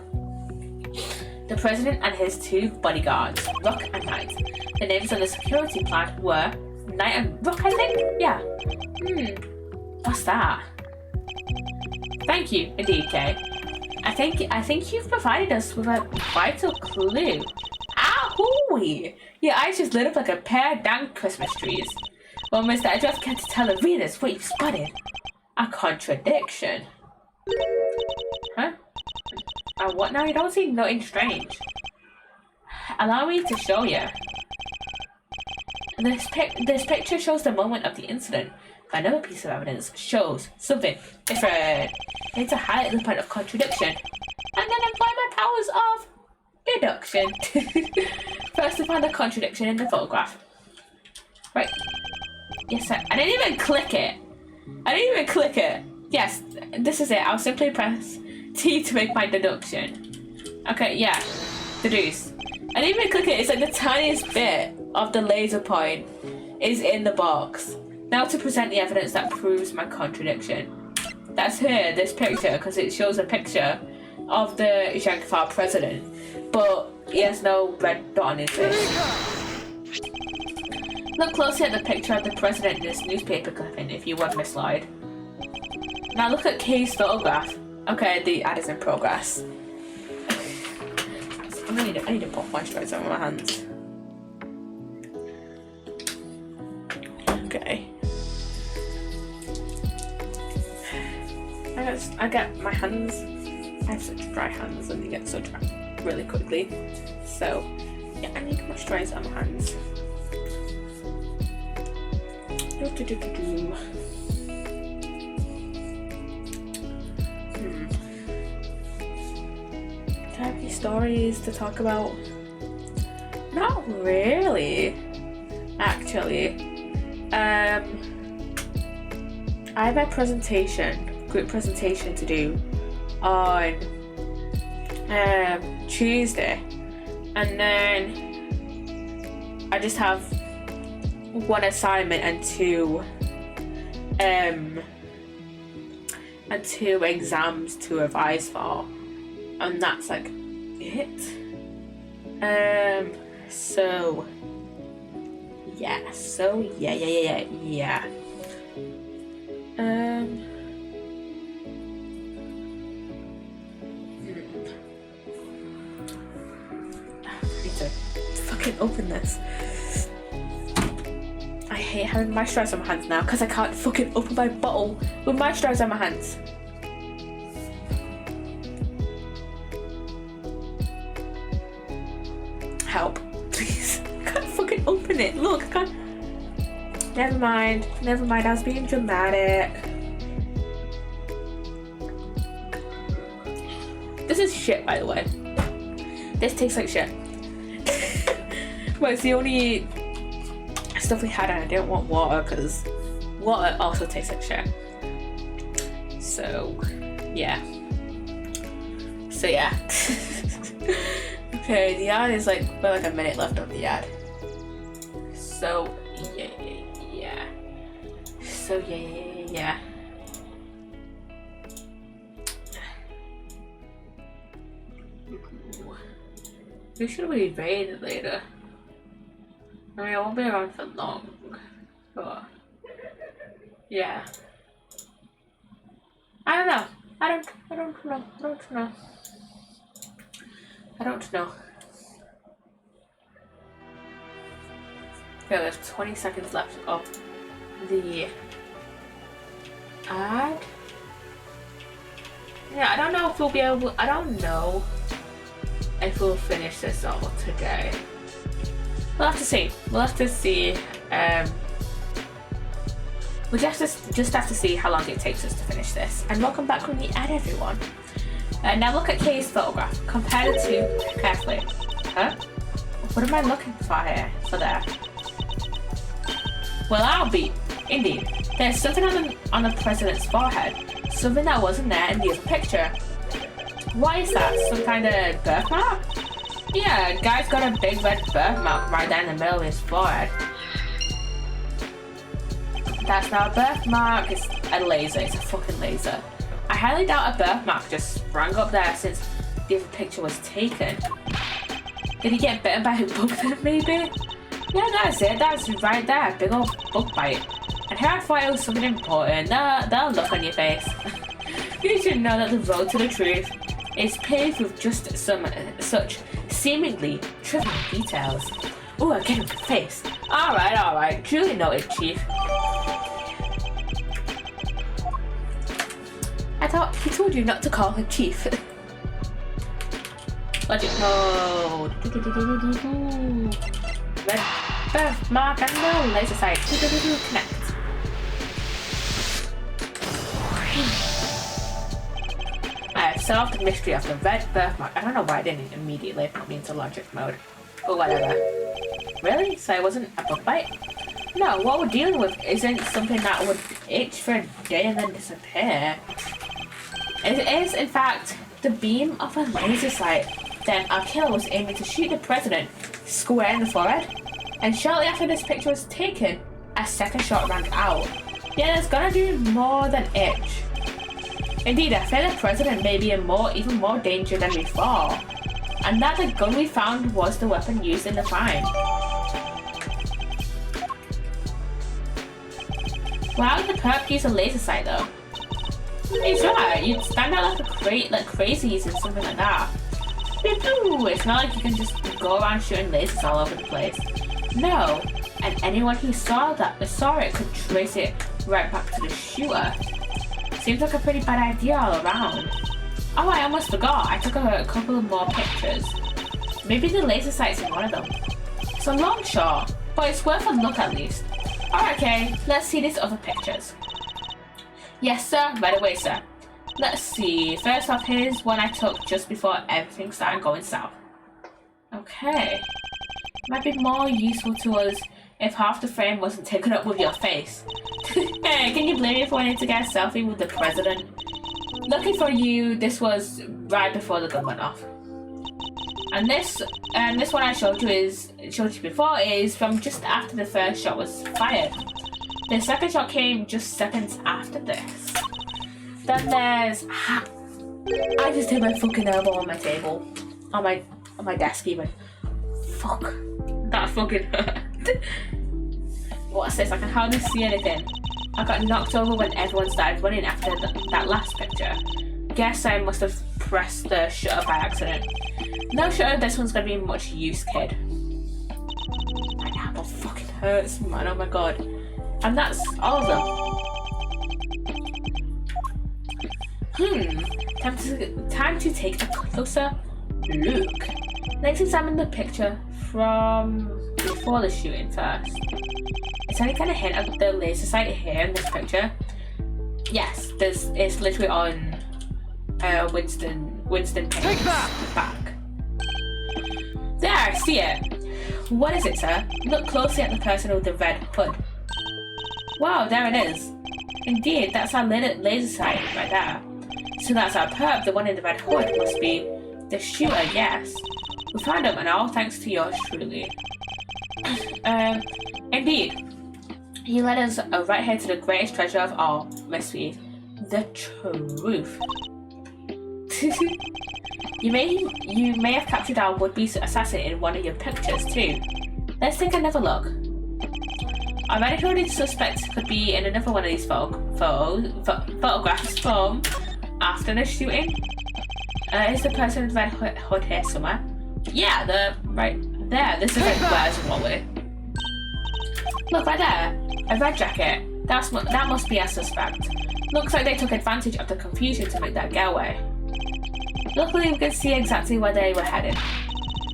The president and his two bodyguards, Rook and Knight. The names on the security plan were Knight and Rook, I think? Yeah. What's that? Thank you, indeed, Kay. I think you've provided us with a vital clue. Ahoo! Your eyes just lit up like a pair of damn Christmas trees. Well, Mr. I just can't tell the readers what you've spotted. A contradiction. Huh? What now? You don't see nothing strange. Allow me to show you. This picture shows the moment of the incident. Another piece of evidence shows something different. I need to highlight the point of contradiction and then apply my powers of deduction. First, to find the contradiction in the photograph. Right. Yes, sir. I didn't even click it. Yes, this is it. I'll simply press T to make my deduction. Okay, yeah. Deduce. I didn't even click it. It's like the tiniest bit of the laser point is in the box. Now to present the evidence that proves my contradiction. That's here, this picture, because it shows a picture of the Jankfar president, but he has no red dot on his face. Look closely at the picture of the president in this newspaper clipping if you want mislied. Now look at Kay's photograph. Okay, the ad is in progress. I need to put moisturizer on my hands. Okay. I get my hands. I have such dry hands and they get so dry really quickly. So yeah, I need moisturizer on my hands. Do I have any stories to talk about? Not really, actually. I have a group presentation to do on Tuesday, and then I just have one assignment and two exams to revise for, and that's like it. So yeah. I need to fucking open this. I hate having moisturizer on my hands now because I can't fucking open my bottle with moisturizer on my hands. Help, please. I can't fucking open it. Look, I can't. Never mind, I was being dramatic. This is shit, by the way. This tastes like shit. Well, it's the only stuff we had, and I didn't want water because water also tastes like shit. So, yeah. Okay, the ad is like, we're like a minute left on the ad. So, yeah. Who should we raid later? I mean, I won't be around for long, but yeah. I don't know. I don't know. Okay, there's 20 seconds left of the ad. Yeah, I don't know if we'll be able. I don't know if we'll finish this all today. We'll have to see. We'll have to see. We just have to see how long it takes us to finish this. And welcome back from the ad, everyone. Now look at Kay's photograph. Compare the two carefully. Huh? What am I looking for here? For there. Well, I'll be. Indeed. There's something on the president's forehead. Something that wasn't there in the other picture. What is that? Some kind of birthmark? Yeah, guy's got a big red birthmark right there in the middle of his forehead. That's not a birthmark, it's a laser, it's a fucking laser. I highly doubt a birthmark just sprang up there since the other picture was taken. Did he get bitten by a bug then, maybe? Yeah, that's it, that's right there, big old bug bite. And here I thought it was something important, that look on your face. You should know that the road to the truth is paved with just some such seemingly trivial details. Ooh, I get in the face. Alright, truly noted, Chief. I thought he told you not to call him Chief. Logic mode. Red birthmark and the laser sight. Connect. I have solved the mystery of the red birthmark. I don't know why I didn't immediately put me into logic mode. But whatever. Really? So it wasn't a bug bite? No, what we're dealing with isn't something that would itch for a day and then disappear. It is, in fact, the beam of a laser sight. Then our killer was aiming to shoot the president square in the forehead. And shortly after this picture was taken, a second shot rang out. Yeah, it's gonna do more than itch. Indeed, I fear the president may be in even more danger than we thought. And that the gun we found was the weapon used in the crime. Why would the perp use a laser sight though? He's right, you'd stand out like crazy using something like that. It's not like you can just go around shooting lasers all over the place. No, and anyone who saw it could trace it right back to the shooter. Seems like a pretty bad idea all around. Oh, I almost forgot. I took a couple of more pictures. Maybe the laser sight's in one of them. It's a long shot, but it's worth a look at least. Alright, okay, let's see these other pictures. Yes, sir. Right away, sir. Let's see. First off, here's one I took just before everything started going south. Okay. Might be more useful to us if half the frame wasn't taken up with your face. Hey, can you blame me for wanting to get a selfie with the president? Lucky for you, this was right before the gun went off. And this one I showed you before is from just after the first shot was fired. The second shot came just seconds after this. Then there's I just hit my fucking elbow on my table, on my desk even. Fuck, that fucking hurt. What's this? I can hardly see anything. I got knocked over when everyone started running after that last picture. Guess I must have pressed the shutter by accident. No shutter, this one's gonna be much use, kid. My elbow fucking hurts, man, oh my god. And that's all of them. Time to take a closer look. Let's examine the picture from before the shooting first. Is there any kind of hint of the laser sight here in this picture? Yes, it's literally on Winston Payne's back. There, I see it. What is it, sir? Look closely at the person with the red hood. Wow, there it is. Indeed, that's our laser sight right there. So that's our perp, the one in the red hood must be the shooter, yes. We found him, and all thanks to yours truly. Indeed. You led us right here to the greatest treasure of all, Miss Reed. The truth. You may have captured our would-be assassin in one of your pictures too. Let's take another look. Our red-hooded suspect could be in another one of these photographs from after the shooting. Is the person with red hood here somewhere? Yeah, right there. This is like where's Wally. Look right there, a red jacket. That must be our suspect. Looks like they took advantage of the confusion to make that getaway. Luckily, we can see exactly where they were headed.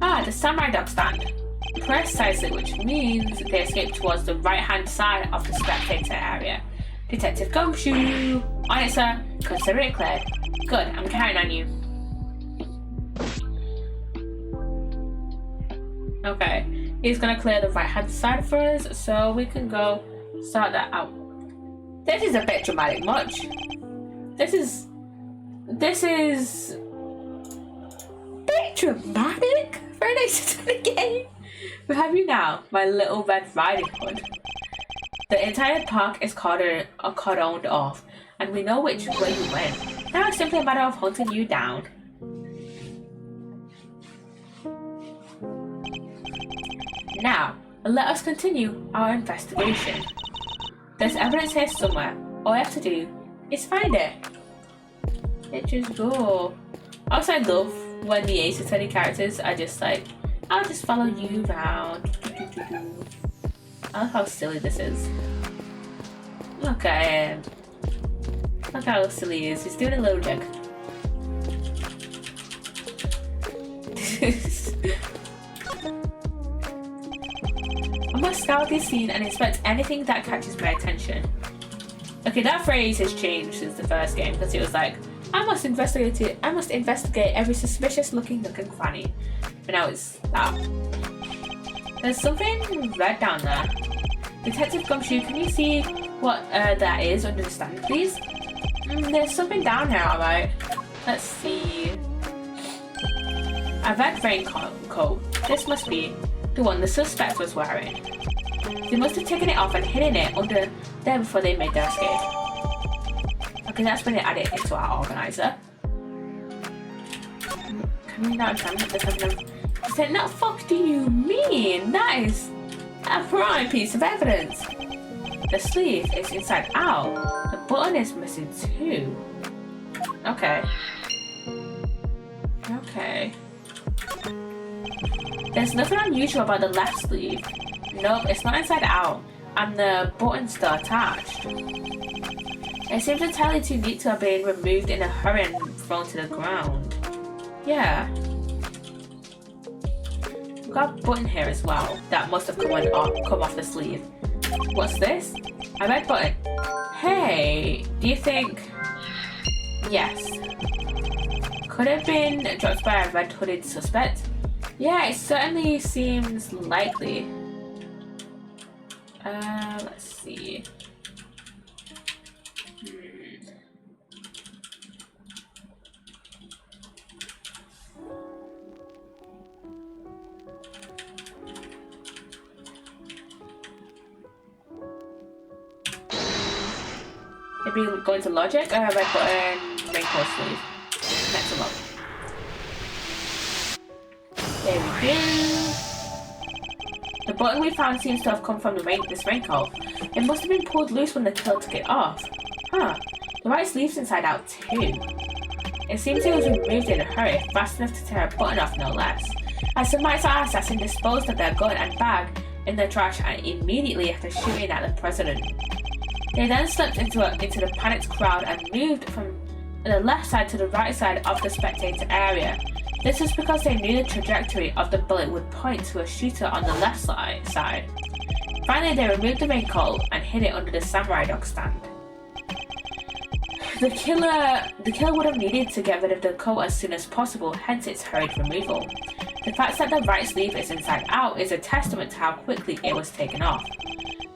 Ah, the samurai dog stand. Precisely, which means they escaped towards the right-hand side of the spectator area. Detective Gumshoe! On it, sir. Consider it cleared. Good, I'm counting on you. Okay, he's gonna clear the right-hand side for us, so we can go sort that out. This is a bit dramatic much. This is a bit dramatic for an exit game. We have you now, my little Red Riding Hood. The entire park is cordoned off, and we know which way you went. Now it's simply a matter of hunting you down. Now, let us continue our investigation. There's evidence here somewhere. All we have to do is find it. Let's just go. Also, I love when the Ace Attorney characters are just like, I'll just follow you around. I love how silly this is. Look at him. Look how silly he is. He's doing a little jig. I must scout this scene and inspect anything that catches my attention. Okay, that phrase has changed since the first game because it was like, I must investigate every suspicious looking nook and cranny. But now it's that. There's something red down there. Detective Gumshoe, can you see what that is under the stand, please? There's something down here, alright. Let's see. A red raincoat. This must be the one the suspect was wearing. They must have taken it off and hidden it under there before they made their escape. Okay, that's when they added it into our organizer. Can we not examine it? He said, "No, fuck do you mean? That is a prime piece of evidence. The sleeve is inside out. The button is missing too." Okay. Okay. There's nothing unusual about the left sleeve. Nope, it's not inside out, and the button's still attached. It seems entirely too neat to have been removed in a hurry and thrown to the ground. Yeah. We've got a button here as well that must have come off the sleeve. What's this? A red button. Hey, do you think... Yes. Could it have been dropped by a red hooded suspect? Yeah, it certainly seems likely. Let's see. Maybe go into logic. Red button, raincoat sleeve. Next one. There we go. The button we found seems to have come from this raincoat. It must have been pulled loose when the killer took it off. Huh. The right sleeve's inside out too. It seems it was removed in a hurry, fast enough to tear a button off no less. As the mice our assassin disposed of their gun and bag in the trash and immediately after shooting at the president. They then slipped into the panicked crowd and moved from the left side to the right side of the spectator area. This was because they knew the trajectory of the bullet would point to a shooter on the left side. Finally, they removed the raincoat and hid it under the samurai dog stand. The killer would have needed to get rid of the coat as soon as possible, hence its hurried removal. The fact that the right sleeve is inside out is a testament to how quickly it was taken off.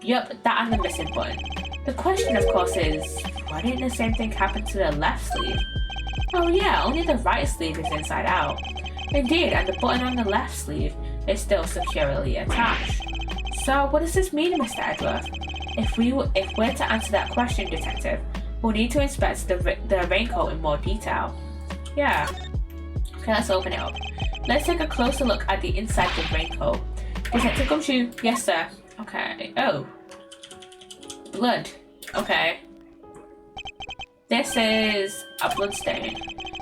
Yup, that and the missing button. The question, of course, is why didn't the same thing happen to the left sleeve? Oh yeah, only the right sleeve is inside out. Indeed, and the button on the left sleeve is still securely attached. So what does this mean, Mr. Edgeworth? If we're to answer that question, Detective, we'll need to inspect the raincoat in more detail. Yeah. Okay, let's open it up. Let's take a closer look at the inside of the raincoat. Detective Gumshoe, yes sir. Okay, oh. Blood, okay. This is a bloodstain.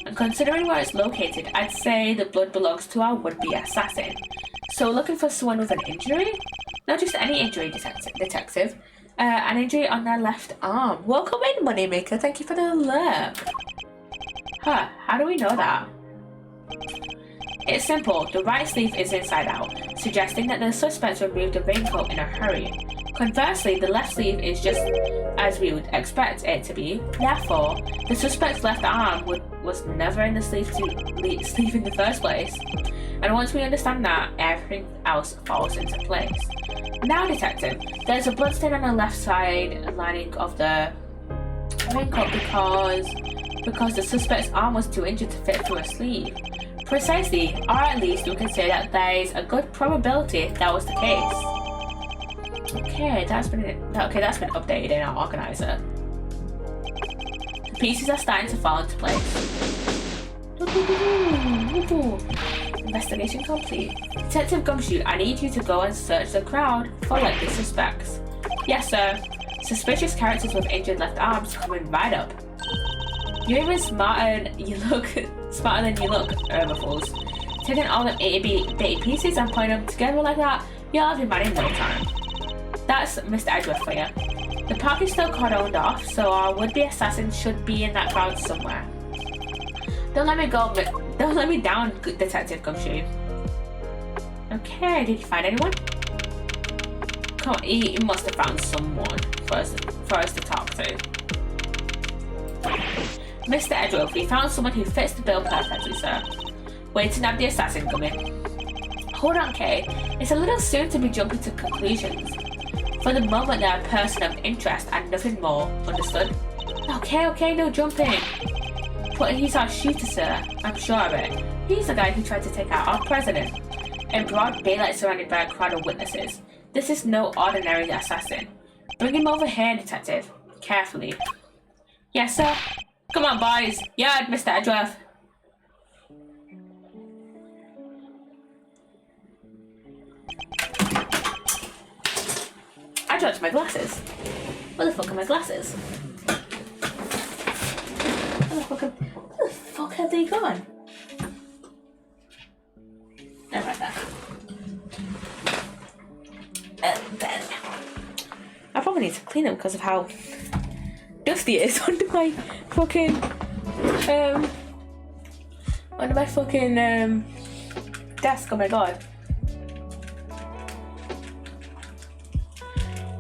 And considering where it's located, I'd say the blood belongs to our would-be assassin. So we're looking for someone with an injury? Not just any injury, detective. An injury on their left arm. Welcome in, Moneymaker. Thank you for the alert. Huh, how do we know that? It's simple. The right sleeve is inside out, suggesting that the suspects removed the raincoat in a hurry. Conversely, the left sleeve is just as we would expect it to be. Therefore, the suspect's left arm was never in the sleeve in the first place. And once we understand that, everything else falls into place. Now, detective, there's a bloodstain on the left side lining of the raincoat because the suspect's arm was too injured to fit through a sleeve. Precisely, or at least we can say that there is a good probability that was the case. Okay, that's been updated in our organizer. The pieces are starting to fall into place. Investigation complete. Detective Gumshoe, I need you to go and search the crowd for likely suspects. Yes, sir. Suspicious characters with injured left arms coming right up. You're even smarter than you look, herbivores. Taking all them itty bitty pieces and putting them together like that, you'll have your man in no time. That's Mr. Edgeworth for you. The park is still cordoned off, so our would-be assassin should be in that crowd somewhere. Don't let me down, Detective Gumshoe. Okay, did you find anyone? Come on, he must have found someone for us to talk to. Mr. Edgeworth, we found someone who fits the bill perfectly, sir. Wait to nab the assassin, Gummy. Hold on, Kay. It's a little soon to be jumping to conclusions. For the moment, they're a person of interest and nothing more. Understood? Okay, no jumping. But he's our shooter, sir. I'm sure of it. He's the guy who tried to take out our president. In broad daylight surrounded by a crowd of witnesses. This is no ordinary assassin. Bring him over here, detective. Carefully. Yes, sir. Come on, boys. Yeah, Mr. Edgeworth. I dropped my glasses. Where the fuck are my glasses? Where the fuck have they gone? They're right there. And then I probably need to clean them because of how dusty it is under my fucking desk. Oh my god.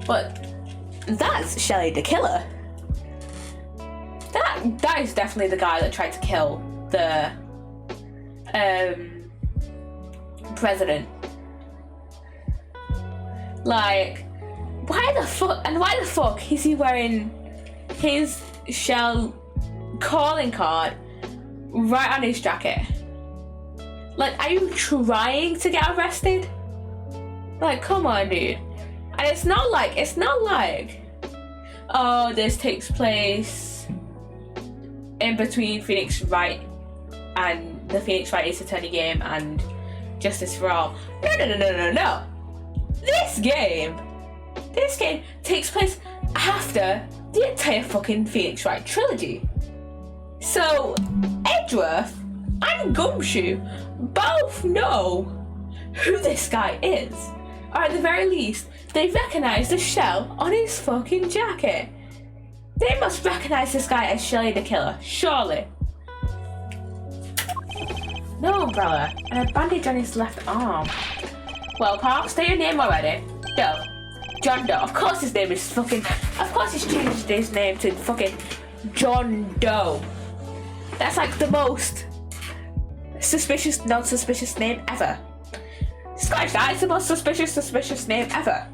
But that's Shelly the killer. That is definitely the guy that tried to kill the president. Like, why the fuck is he wearing his Shell calling card right on his jacket? Like, are you trying to get arrested? Like, come on, dude. And it's not like, oh, this takes place in between Phoenix Wright and the Phoenix Wright Ace Attorney game and Justice for All. No. This game takes place after the entire fucking Phoenix Wright trilogy. So, Edgeworth and Gumshoe both know who this guy is. Or at the very least, they recognise the shell on his fucking jacket. They must recognise this guy as Shelly the Killer, surely. No umbrella, and a bandage on his left arm. Well, pal, say your name already. Doe. John Doe. Of course he's changed his name to fucking John Doe. That's like the most non-suspicious name ever. Scratch that, it's the most suspicious name ever.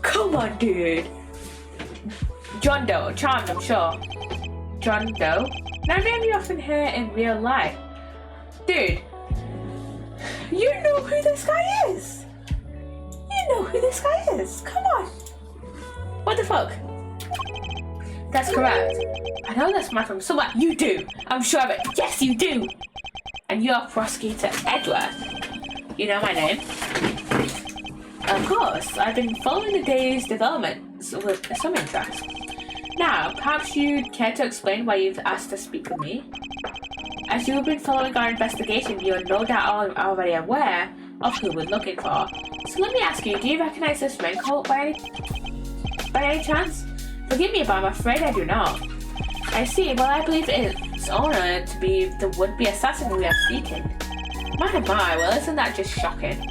Come on, dude. John Doe, charmed, I'm sure. John Doe? Now, name you often hear in real life. Dude, you know who this guy is. Come on. What the fuck? That's correct. I know that's man from somewhere. You do. I'm sure of it. Yes, you do. And you're Prosecutor Edward. You know my name? Of course, I've been following the day's developments with some interest. Now, perhaps you'd care to explain why you've asked to speak with me? As you've been following our investigation, you're no doubt already aware of who we're looking for. So let me ask you, do you recognize this raincoat by any chance? Forgive me, but I'm afraid I do not. I see. Well, I believe its owner to be the would-be assassin we are seeking. My oh my, well, isn't that just shocking?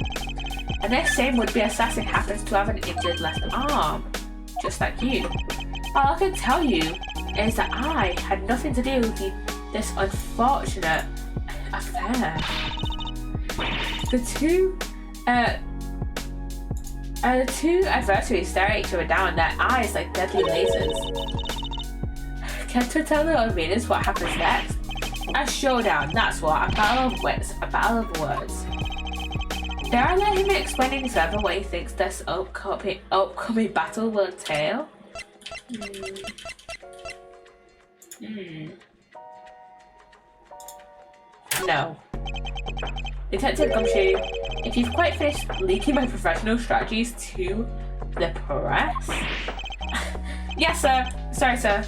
And this same would-be assassin happens to have an injured left arm, just like you. All I can tell you is that I had nothing to do with this unfortunate affair. The two adversaries stare at each other down, their eyes like deadly lasers. Can't you tell the audience what happens next? A showdown, that's what. A battle of wits, a battle of words. Dare I let him explain himself what he thinks this upcoming battle will entail? No. Detective Gumshoe, if you've quite finished leaking my professional strategies to the press? Yes, sir. Sorry, sir.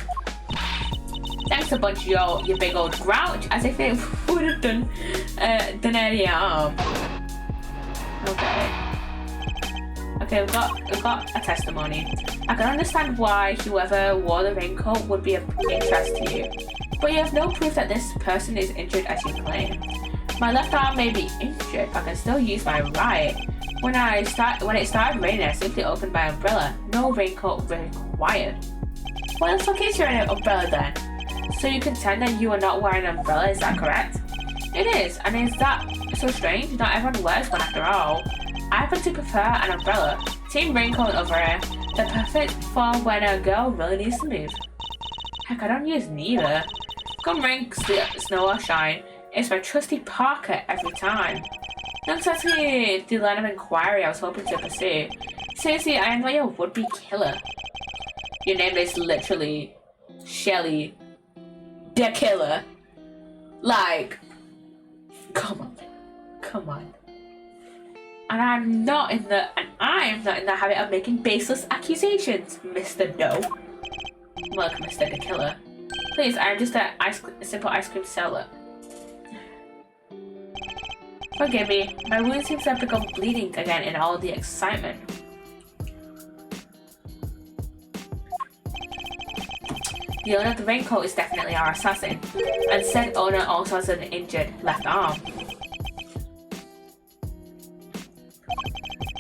Thanks a bunch, your big old grouch, as if it would have done any harm. Okay, we've got a testimony. I can understand why whoever wore the raincoat would be of interest to you, but you have no proof that this person is injured as you claim. My left arm may be injured, but I can still use my right. When it started raining, I simply opened my umbrella. No raincoat required. Well, let's look into your umbrella then. So you contend that you are not wearing an umbrella, is that correct? It is, and is that so strange? Not everyone wears one after all. I happen to prefer an umbrella. Team raincoat over here. They're perfect for when a girl really needs to move. Heck, I don't use neither. Come rain, snow or shine, it's my trusty Parker every time. Not exactly the line of inquiry I was hoping to pursue. Seriously, I am not your would-be killer. Your name is literally Shelly the Killer. Like, come on. And I am not in the habit of making baseless accusations, Mr. No. Look, Mr. the Killer. Please, I am just a simple ice cream seller. Forgive me, my wound seems to have become bleeding again in all the excitement. The owner of the raincoat is definitely our assassin, and said owner also has an injured left arm.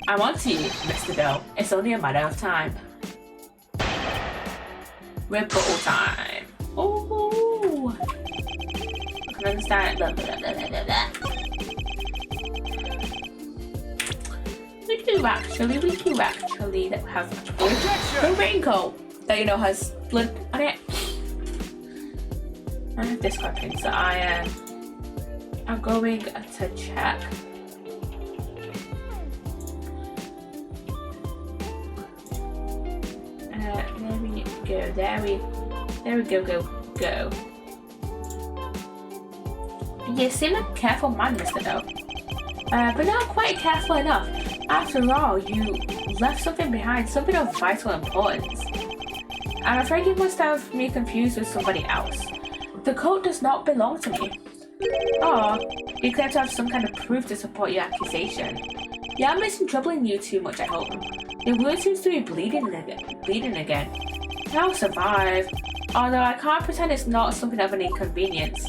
I'm on to you, Mr. Doe. It's only a matter of time. Rebuttal time. Ooh. I can understand. Blah, blah, blah, blah, blah, blah. We do actually have a raincoat that has blood on it. I have this weapon, so I am going to check. There we go. You seem like a careful man, Mr. Doe. But not quite careful enough. After all, you left something behind, something of vital importance. I'm afraid you must have me confused with somebody else. The coat does not belong to me. Or you claim to have some kind of proof to support your accusation. Yeah, I'm missing troubling you too much, I hope. Your wound seems to be bleeding again. I'll survive, although I can't pretend it's not something of an inconvenience.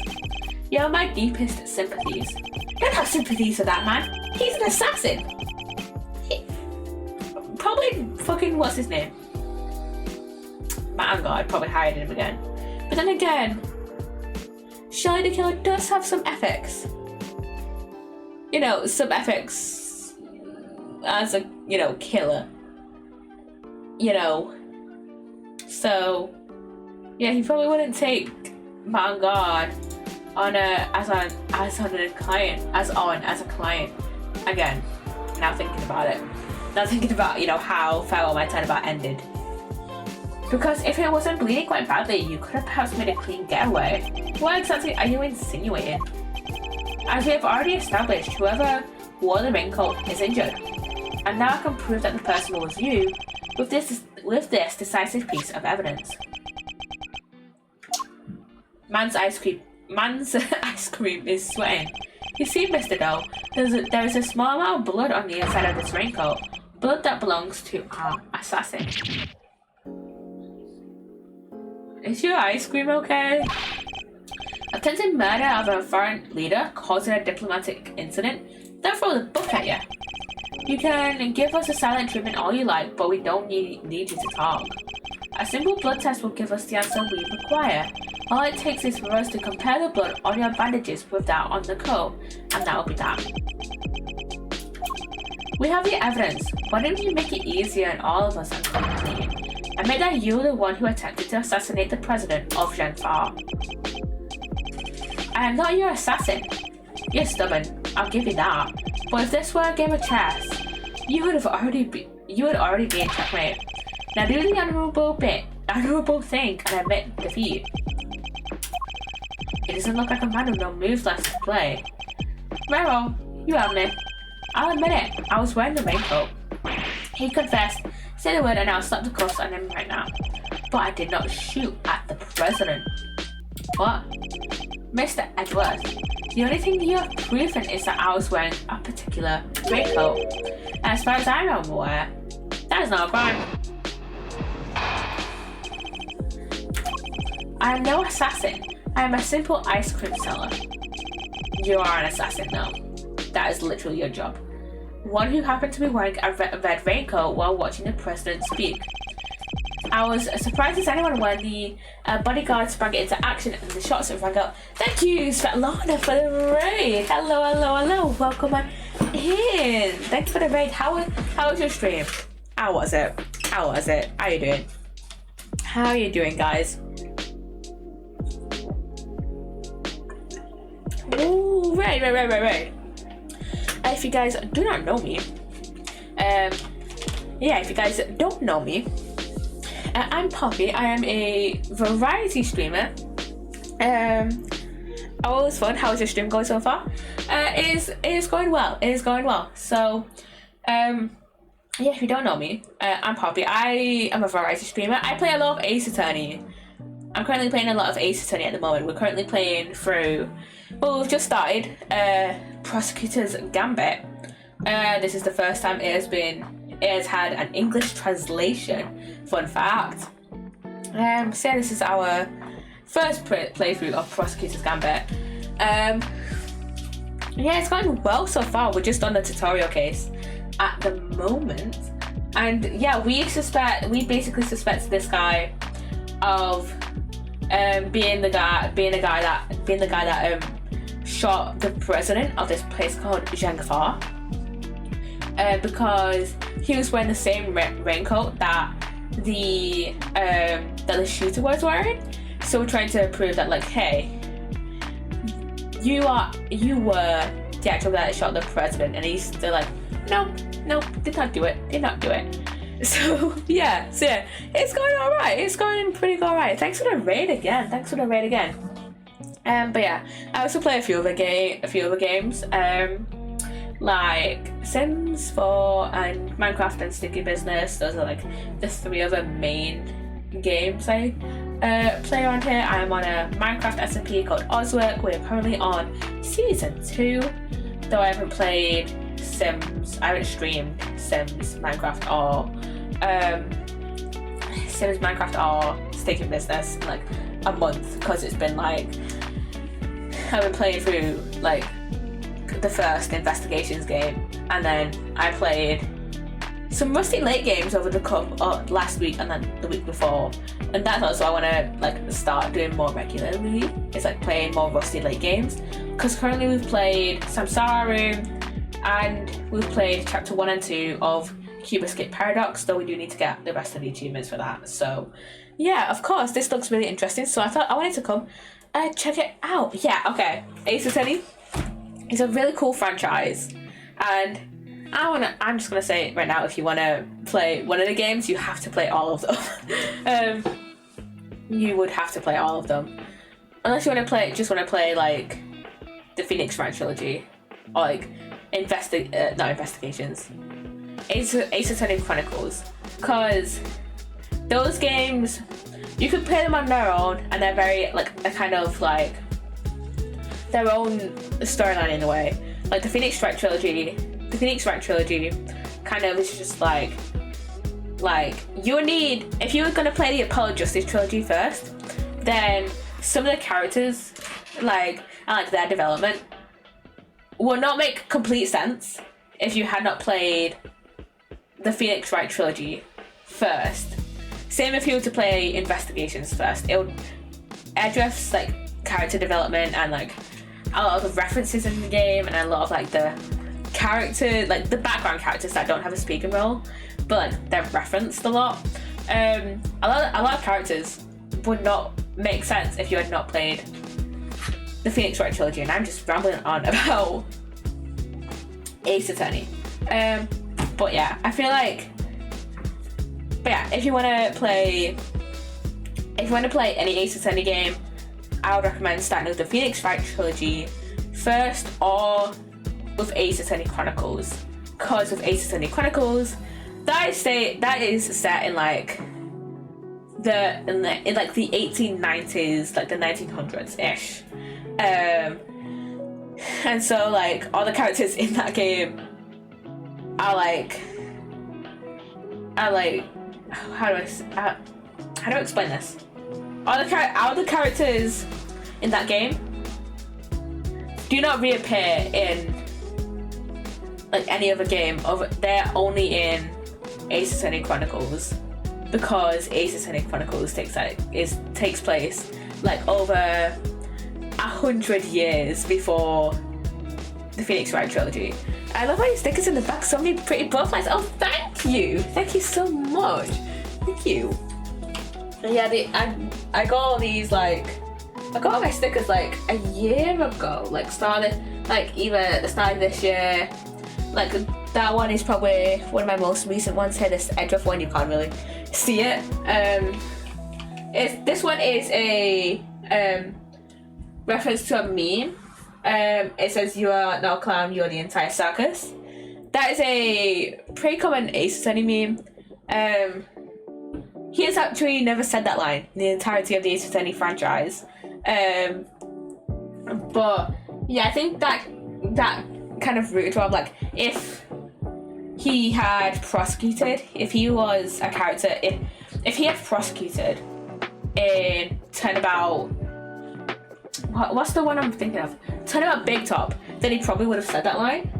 You have my deepest sympathies. Don't have sympathies for that man. He's an assassin. Probably fucking what's his name? Man, God, probably hired him again. But then again, Shelly the Killer does have some ethics. Some ethics as a killer. So yeah, he probably wouldn't take Man God on as a client. Again, now thinking about it. Now thinking about how Farewell My Turnabout ended. Because if it wasn't bleeding quite badly, you could have perhaps made a clean getaway. What exactly are you insinuating? As we have already established, whoever wore the raincoat is injured. And now I can prove that the person was you with this decisive piece of evidence. Man's ice cream is sweating. You see, Mr. Doe, there is a small amount of blood on the inside of this raincoat. Blood that belongs to our assassin. Is your ice cream okay? Attempted murder of a foreign leader causing a diplomatic incident? They'll throw the book at you. You can give us a silent treatment all you like, but we don't need you to talk. A simple blood test will give us the answer we require. All it takes is for us to compare the blood on your bandages with that on the coat, and that'll be that. We have the evidence. Why don't you make it easier on all of us and come clean? Admit that you were the one who attempted to assassinate the president of Zhengfar. I am not your assassin. You're stubborn, I'll give you that. But if this were a game of chess, you would already be in checkmate. Now do the honourable thing and admit defeat. It doesn't look like a man with no moves left to play. Very well, you have me. I'll admit it, I was wearing the raincoat. He confessed. Say the word and I'll slap the cuffs on him right now. But I did not shoot at the president. What? Mr. Edwards, the only thing you have proven is that I was wearing a particular raincoat. And as far as I'm aware, that is not a crime. I am no assassin. I am a simple ice cream seller. You are an assassin though. That is literally your job. One who happened to be wearing a red raincoat while watching the president speak. I was surprised as anyone when the bodyguard sprang into action and the shots rang out. Thank you, Svetlana, for the raid. Hello. Welcome in. Thank you for the raid. How was your stream? How was it? How you doing? How are you doing, guys? Ooh, right. If you guys do not know me, if you guys don't know me, I'm Poppy. I am a variety streamer. Always fun. How's your stream going so far? It is going well. So, if you don't know me, I'm Poppy. I am a variety streamer. I play a lot of Ace Attorney. I'm currently playing a lot of Ace Attorney at the moment. We're currently playing through. Well, we've just started Prosecutor's Gambit. This is the first time it has had an English translation. Fun fact. So this is our first playthrough of Prosecutor's Gambit. It's going well so far. We're just on the tutorial case at the moment, and we basically suspect this guy of being the guy that shot the president of this place called Zhengfar, because he was wearing the same raincoat that the shooter was wearing. So we're trying to prove that, like, hey, you were the actual guy that shot the president, and he's still like, no, did not do it. So it's going alright. It's going pretty alright. Thanks for the raid again. But yeah, I also play a few other games, like Sims 4 and Minecraft and Sticky Business. Those are like the three other main games I play around here. I am on a Minecraft SMP called Ozwork. We're currently on Season 2, though I haven't played Sims. I haven't streamed Sims, Minecraft, or Sticky Business in like a month, because it's been like I've been playing through like the first investigations game, and then I played some Rusty Lake games over the last week and then the week before, and that's also I want to like start doing more regularly. It's like playing more Rusty Lake games, because currently we've played Samsara and we've played chapter 1 and 2 of Cube Escape Paradox, though we do need to get the rest of the achievements for that. So yeah, of course, this looks really interesting, so I thought I wanted to come check it out. Yeah, okay. Ace Attorney is a really cool franchise, and I'm just gonna say right now, if you wanna play one of the games, you have to play all of them. You would have to play all of them, unless you just wanna play like the Phoenix Wright trilogy, or like not investigations, Ace Attorney Chronicles, because those games you could play them on their own, and they're very like a kind of like their own storyline in a way. Like the Phoenix Wright trilogy kind of is just like you need, if you were gonna play the Apollo Justice trilogy first, then some of the characters and their development will not make complete sense if you had not played the Phoenix Wright trilogy first. Same if you were to play Investigations first. It would address like character development and like a lot of the references in the game, and a lot of like the character, like the background characters that don't have a speaking role, but like they're referenced a lot. A lot of characters would not make sense if you had not played the Phoenix Wright trilogy, and I'm just rambling on about Ace Attorney. But yeah, I feel like, if you want to play any Ace Attorney game, I would recommend starting with the Phoenix Wright trilogy first, or with Ace Attorney Chronicles, because with Ace Attorney Chronicles, that is set in like the 1890s, like the 1900s ish, and so like all the characters in that game are like how do I explain this? All the characters in that game do not reappear in like any other game. They're only in Ace Attorney Chronicles, because Ace Attorney Chronicles takes place like over 100 years before the Phoenix Wright trilogy. I love how your stickers in the back, so many pretty butterflies. Oh, thank you so much. Thank you. And yeah, I got all these I got all my stickers like a year ago, either at the start of this year. Like that one is probably one of my most recent ones here. This Edgeworth one, you can't really see it. This one is a reference to a meme. It says, "You are not a clown, you are the entire circus." That is a pretty common Ace Attorney meme. He has actually never said that line in the entirety of the Ace Attorney franchise. But yeah, I think that kind of rooted from like, if he had prosecuted, if he was a character, if he had prosecuted in Turnabout, what's the one I'm thinking of? Turnabout Big Top, then he probably would have said that line.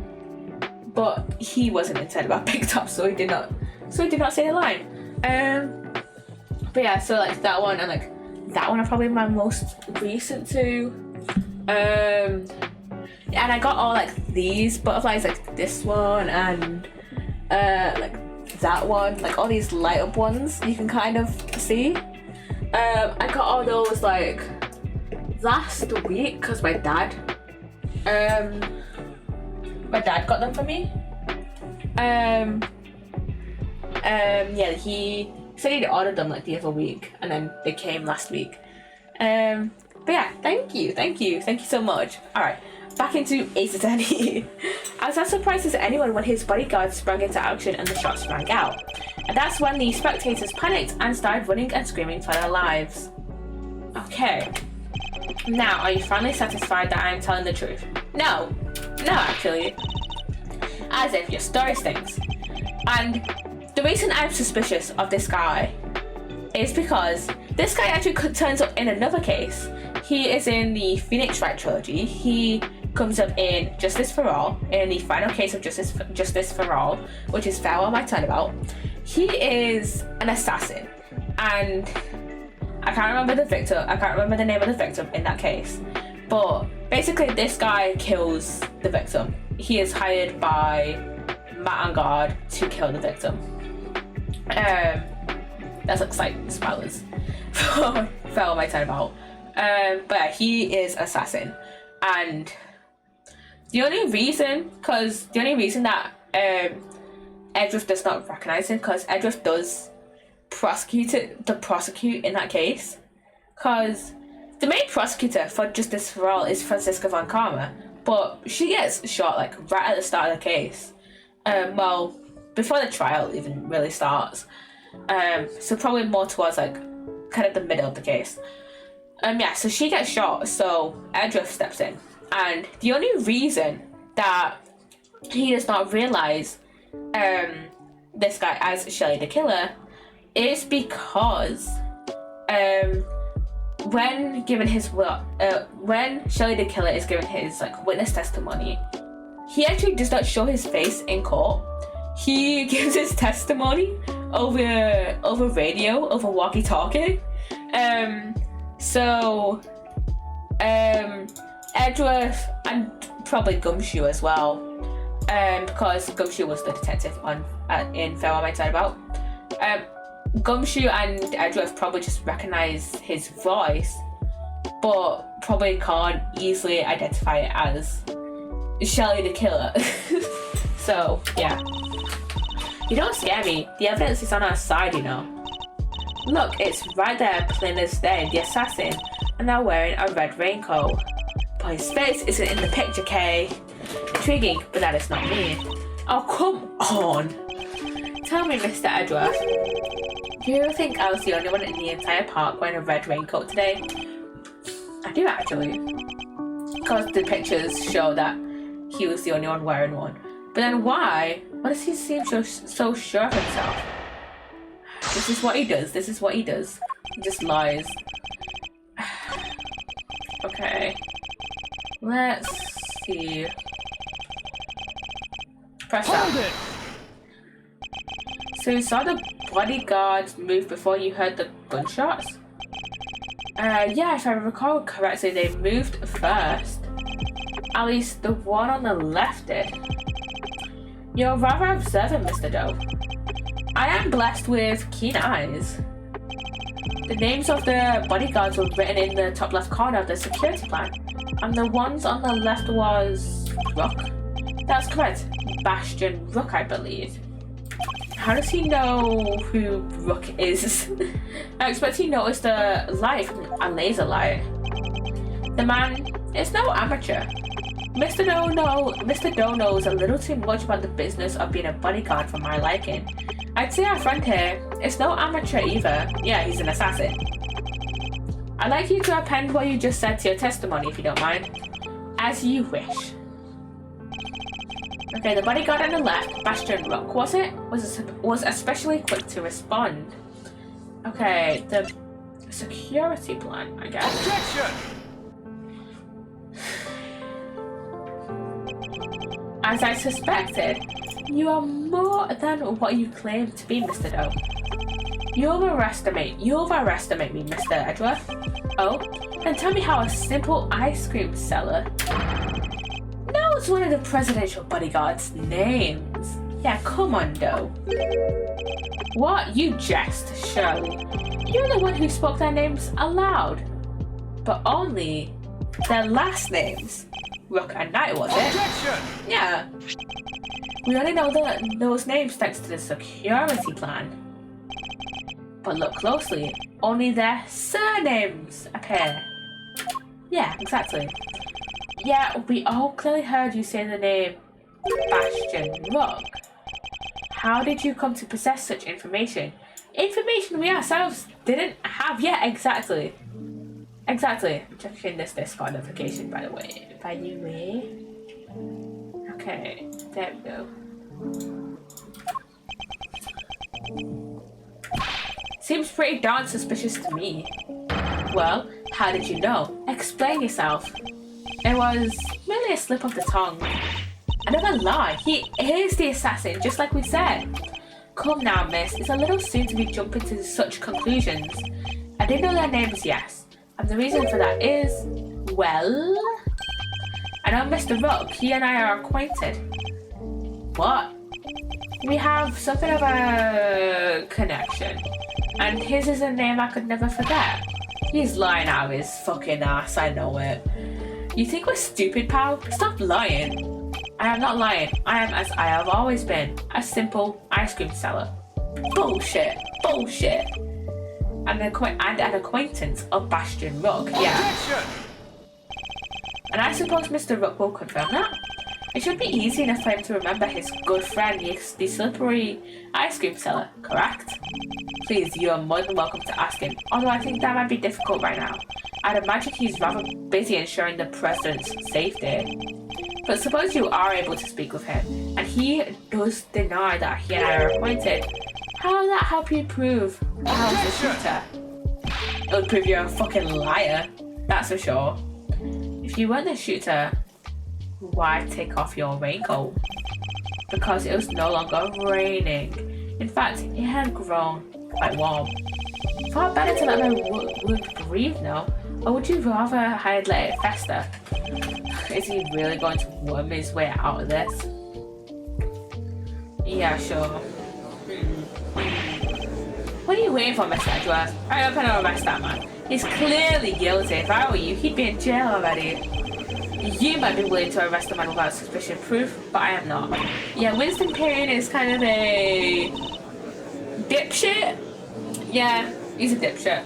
But he wasn't in Turnabout Big Top, so he did not say the line. But yeah, so like that one, and like that one are probably my most recent two. And I got all like these butterflies, like this one and like that one, like all these light up ones you can kind of see. I got all those like last week because my dad got them for me. Yeah, he said he'd ordered them like the other week, and then they came last week. But yeah, thank you so much. All right, back into Ace Attorney. I was as surprised as anyone when his bodyguard sprang into action and the shots rang out. And that's when the spectators panicked and started running and screaming for their lives. Okay. Now, are you finally satisfied that I am telling the truth? No, actually. As if your story stinks. And the reason I'm suspicious of this guy is because this guy actually turns up in another case. He is in the Phoenix Wright trilogy. He comes up in Justice for All, in the final case of Justice for All, which is Farewell My Turnabout. He is an assassin, and I can't remember the name of the victim in that case. But basically, this guy kills the victim. He is hired by Matt and God to kill the victim. That's like spoilers for Farewell My Turnabout. But yeah, he is assassin, and the only reason that Edgeworth does not recognize him, because Edgeworth does prosecute in that case, because The main prosecutor for Justice for All is Franziska von Karma, but she gets shot like right at the start of the case. Well, before the trial even really starts. So probably more towards like kind of the middle of the case. Yeah, so she gets shot, so Edgeworth steps in. And the only reason that he does not realise this guy as Shelley the Killer is because when Shelley the Killer is given his like witness testimony, he actually does not show his face in court. He gives his testimony over radio, over walkie-talkie. So Edgeworth and probably Gumshoe as well, because Gumshoe was the detective in Fair One Might About. Gumshoe and Edgeworth probably just recognise his voice, but probably can't easily identify it as Shelley the Killer. So yeah, you don't scare me. The evidence is on our side, you know. Look, it's right there, plain as day. The assassin, and they're wearing a red raincoat. But his face isn't in the picture, Kay. Intriguing, but that is not me. Oh, come on. Tell me, Mr. Edgeworth, do you think I was the only one in the entire park wearing a red raincoat today? I do actually. Because the pictures show that he was the only one wearing one. But then why? Why does he seem so sure of himself? This is what he does. This is what he does. He just lies. Okay. Let's see. Press that. So you saw the bodyguards move before you heard the gunshots? Yeah, if I recall correctly, they moved first. At least the one on the left did. You're rather observant, Mr. Doe. I am blessed with keen eyes. The names of the bodyguards were written in the top left corner of the security plan, and the ones on the left was Rook. That's correct. Bastion Rook, I believe. How does he know who Rook is? I expect he noticed a light from a laser light. The man is no amateur. Mr. Doe knows a little too much about the business of being a bodyguard for my liking. I'd say our friend here is no amateur either. Yeah, he's an assassin. I'd like you to append what you just said to your testimony, if you don't mind. As you wish. Okay, the bodyguard on the left, Bastion Rook, was especially quick to respond. Okay, the security plan, I guess. Objection! As I suspected, you are more than what you claim to be, Mr. Doe. You overestimate me, Mr. Edgeworth. Oh, then tell me how a simple ice cream seller knows one of the presidential bodyguard's names. Yeah, come on, Doe. What? You jest, Shirley. You're the one who spoke their names aloud. But only their last names. Rook and Knight, was it? Objection! Yeah. We only know those names thanks to the security plan. But look closely, only their surnames appear. Yeah, exactly. Yeah, we all clearly heard you say the name Bastion Rook. How did you come to possess such information? Information we ourselves didn't have yet, exactly. Exactly. I'm checking this Discord notification, by the way. Okay, there we go. Seems pretty darn suspicious to me. Well, how did you know? Explain yourself. It was merely a slip of the tongue. Another lie. He is the assassin, just like we said. Come now, miss. It's a little soon to be jumping to such conclusions. I did know their names, yes. And the reason for that is, well, I know Mr. Rook. He and I are acquainted. What? We have something of a connection. And his is a name I could never forget. He's lying out of his fucking ass, I know it. You think we're stupid, pal? Stop lying. I am not lying. I am as I have always been. A simple ice cream seller. Bullshit. Bullshit. and an acquaintance of Bastion Rook. Yeah. And I suppose Mr. Rook will confirm that. It should be easy enough for him to remember his good friend, the slippery ice cream seller, correct? Please, you are more than welcome to ask him, although I think that might be difficult right now. I'd imagine he's rather busy ensuring the president's safety. But suppose you are able to speak with him, and he does deny that he and I are acquainted. How will that help you prove I was the shooter? It would prove you're a fucking liar, that's for sure. If you weren't the shooter, why take off your raincoat? Because it was no longer raining. In fact, it had grown quite warm. Far better to let my wound breathe now, or would you rather I had let it fester? Is he really going to worm his way out of this? Yeah, sure. What are you waiting for, Mr. Edgeworth? I hope I don't arrest that man. He's clearly guilty. If I were you, he'd be in jail already. You might be willing to arrest a man without suspicion proof, but I am not. Yeah, Winston Payne is kind of a dipshit. Yeah, he's a dipshit.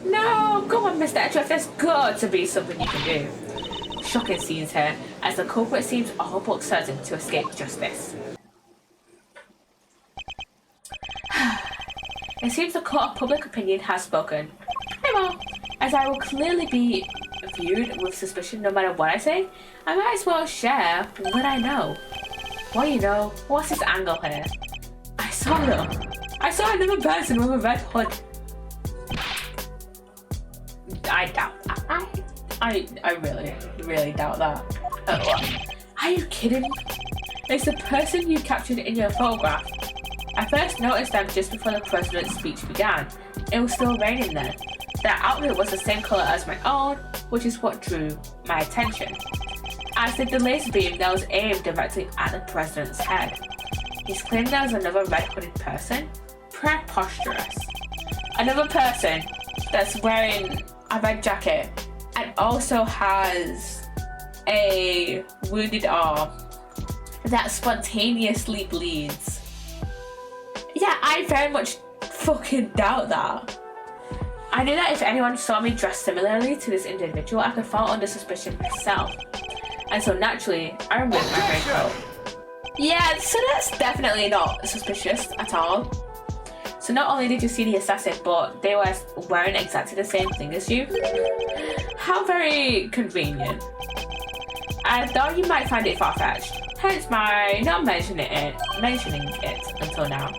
No, come on, Mr. Edgeworth, there's got to be something you can do. Shocking scenes here, as the culprit seems all but certain to escape justice. It seems the court of public opinion has spoken. Very well, as I will clearly be viewed with suspicion no matter what I say, I might as well share what I know. What you know? What's this angle here? I saw another person with a red hood. I doubt that. I really doubt that. Are you kidding? It's the person you captured in your photograph. I first noticed them just before the president's speech began. It was still raining then. Their outfit was the same colour as my own, which is what drew my attention. As did the laser beam that was aimed directly at the president's head. He's claiming there was another red-hooded person? Preposterous. Another person that's wearing a red jacket and also has a wounded arm that spontaneously bleeds. Yeah, I very much fucking doubt that. I knew that if anyone saw me dressed similarly to this individual, I could fall under suspicion myself. And so naturally, I removed my raincoat. Yeah, so that's definitely not suspicious at all. So not only did you see the assassin, but they were wearing exactly the same thing as you. How very convenient. I thought you might find it far-fetched, hence my not mentioning it until now.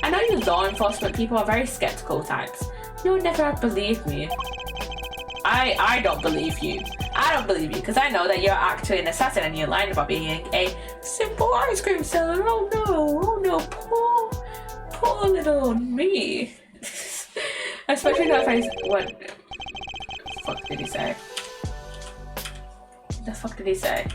I know you law enforcement people are very skeptical types. You'll never believe me. I don't believe you. I don't believe you because I know that you're actually an assassin and you're lying about being a simple ice cream seller. Oh no, poor little me. Especially not if I, what the fuck did he say? The fuck did he say?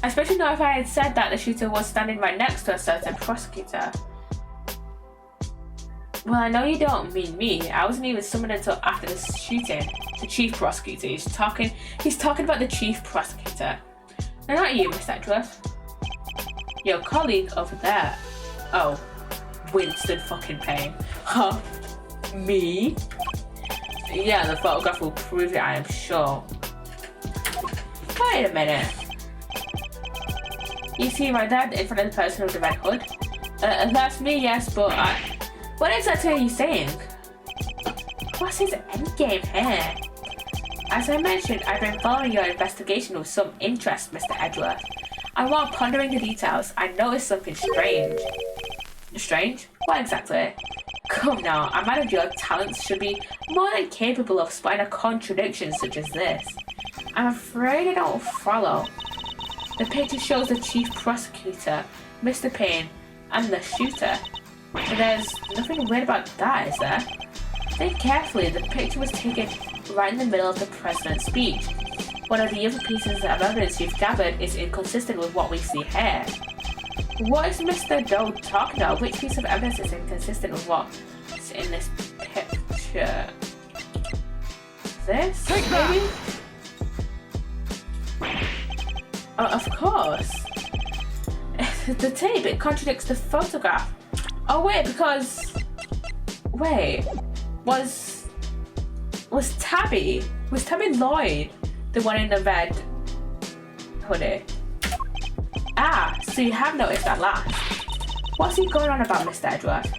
Especially not if I had said that the shooter was standing right next to a certain prosecutor. Well, I know you don't mean me. I wasn't even summoned until after the shooting. The chief prosecutor. He's talking about the chief prosecutor. No, not you, Miss Edgeworth. Your colleague over there. Oh, Winston fucking Payne. Huh? Me? Yeah, the photograph will prove it, I am sure. Wait a minute. You see right there in front of the person with the red hood? That's me, yes, but what exactly are you saying? What's his endgame here? As I mentioned, I've been following your investigation with some interest, Mr. Edgeworth. And while pondering the details, I noticed something strange. Strange? What exactly? Come now, a man of your talents should be more than capable of spotting a contradiction such as this. I'm afraid I don't follow. The picture shows the chief prosecutor, Mr. Payne, and the shooter. But there's nothing weird about that, is there? Think carefully, the picture was taken right in the middle of the president's speech. One of the other pieces of evidence you've gathered is inconsistent with what we see here. What is Mr. Doe talking about? Which piece of evidence is inconsistent with what's in this picture? This, maybe? Oh, of course. The tape, it contradicts the photograph. Oh wait, because Wait, was Tabby Lloyd the one in the red hoodie? Ah, so you have noticed that last. What's he going on about, Mr. Edgeworth?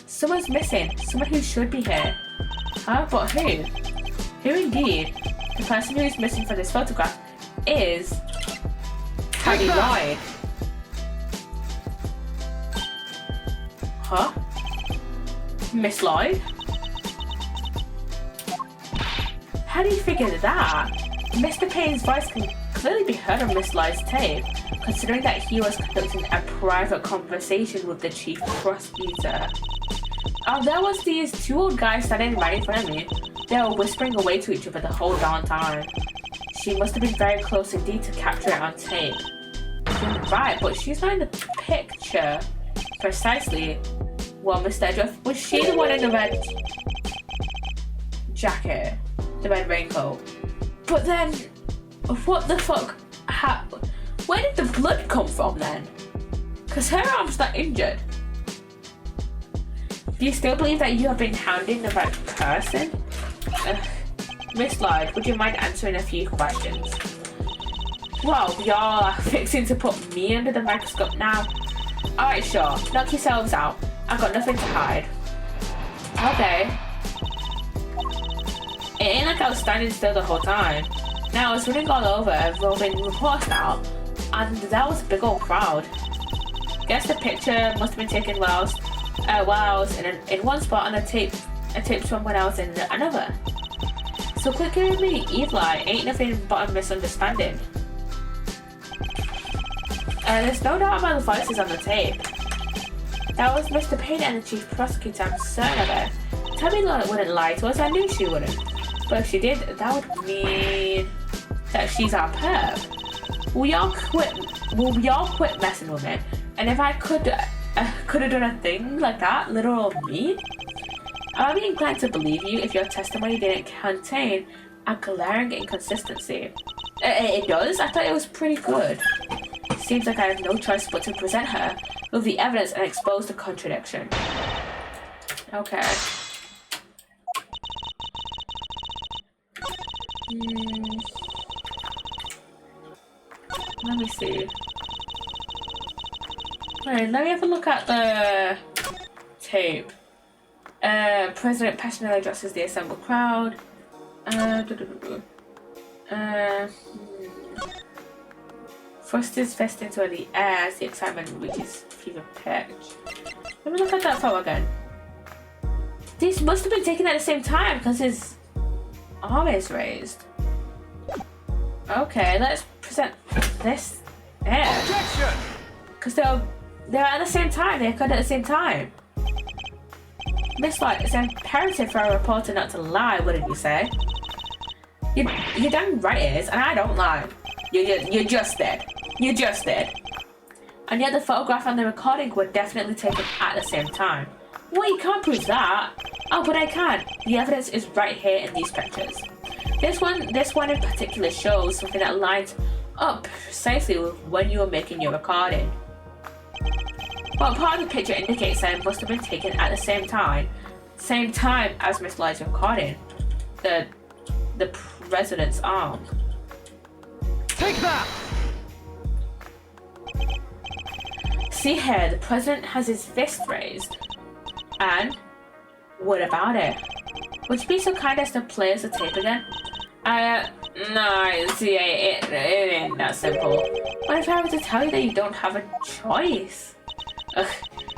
Someone's missing. Someone who should be here. Huh? But who? Who indeed? The person who's missing from this photograph is Tabby Lloyd. Huh? Miss Lloyd? How do you figure that? Mr. Payne's voice can clearly be heard on Miss Lloyd's tape, considering that he was conducting a private conversation with the chief prosecutor. There was these two old guys standing right in front of me. They were whispering away to each other the whole darn time. She must have been very close indeed to capture it on tape. You're right, but she's not in the picture. Precisely. Well, Mr. Edgeworth, was she the one in the red jacket? The red raincoat? But then, what the fuck? Where did the blood come from then? Because her arm's not injured. Do you still believe that you have been hounding the right person? Miss Lloyd, would you mind answering a few questions? Well, you're fixing to put me under the microscope now. Alright, sure. Knock yourselves out. I've got nothing to hide. Okay. It ain't like I was standing still the whole time. Now I was running all over, rolling reports out, and that was a big old crowd. Guess the picture must have been taken whilst I was in one spot and a tape from when I was in another. So quit giving me evil eye, ain't nothing but a misunderstanding. There's no doubt about the voices on the tape. That was Mr. Payne and the chief prosecutor, I'm certain of it. Tabby Lloyd wouldn't lie to us, I knew she wouldn't. But if she did, that would mean that she's our perp. Will y'all quit messing with me? And if I could have done a thing like that, literal me, I'd be inclined to believe you if your testimony didn't contain a glaring inconsistency. It does? I thought it was pretty good. Seems like I have no choice but to present her with the evidence and expose the contradiction. Okay. Let me see. Alright, let me have a look at the tape. President passionately addresses the assembled crowd. Thrust his fist into the air as the excitement reaches fever pitch. Let me look at that photo again. These must have been taken at the same time because his arm is raised. Okay, let's present this here. Objection! Because they're at the same time. They occurred at the same time. Miss Lloyd, it's imperative for a reporter not to lie, wouldn't you say? You're damn right it is, and I don't lie. You just did. You just did. And yet the photograph and the recording were definitely taken at the same time. Well, you can't prove that. Oh, but I can. The evidence is right here in these pictures. This one in particular shows something that lines up precisely with when you were making your recording. Well, part of the picture indicates that it must have been taken at the same time as Miss Lloyd's recording. The president's arm. Take that! See here, the president has his fist raised. And what about it? Would you be so kind as to play us the tape again? No, see, it ain't that simple. What if I were to tell you that you don't have a choice? Ugh,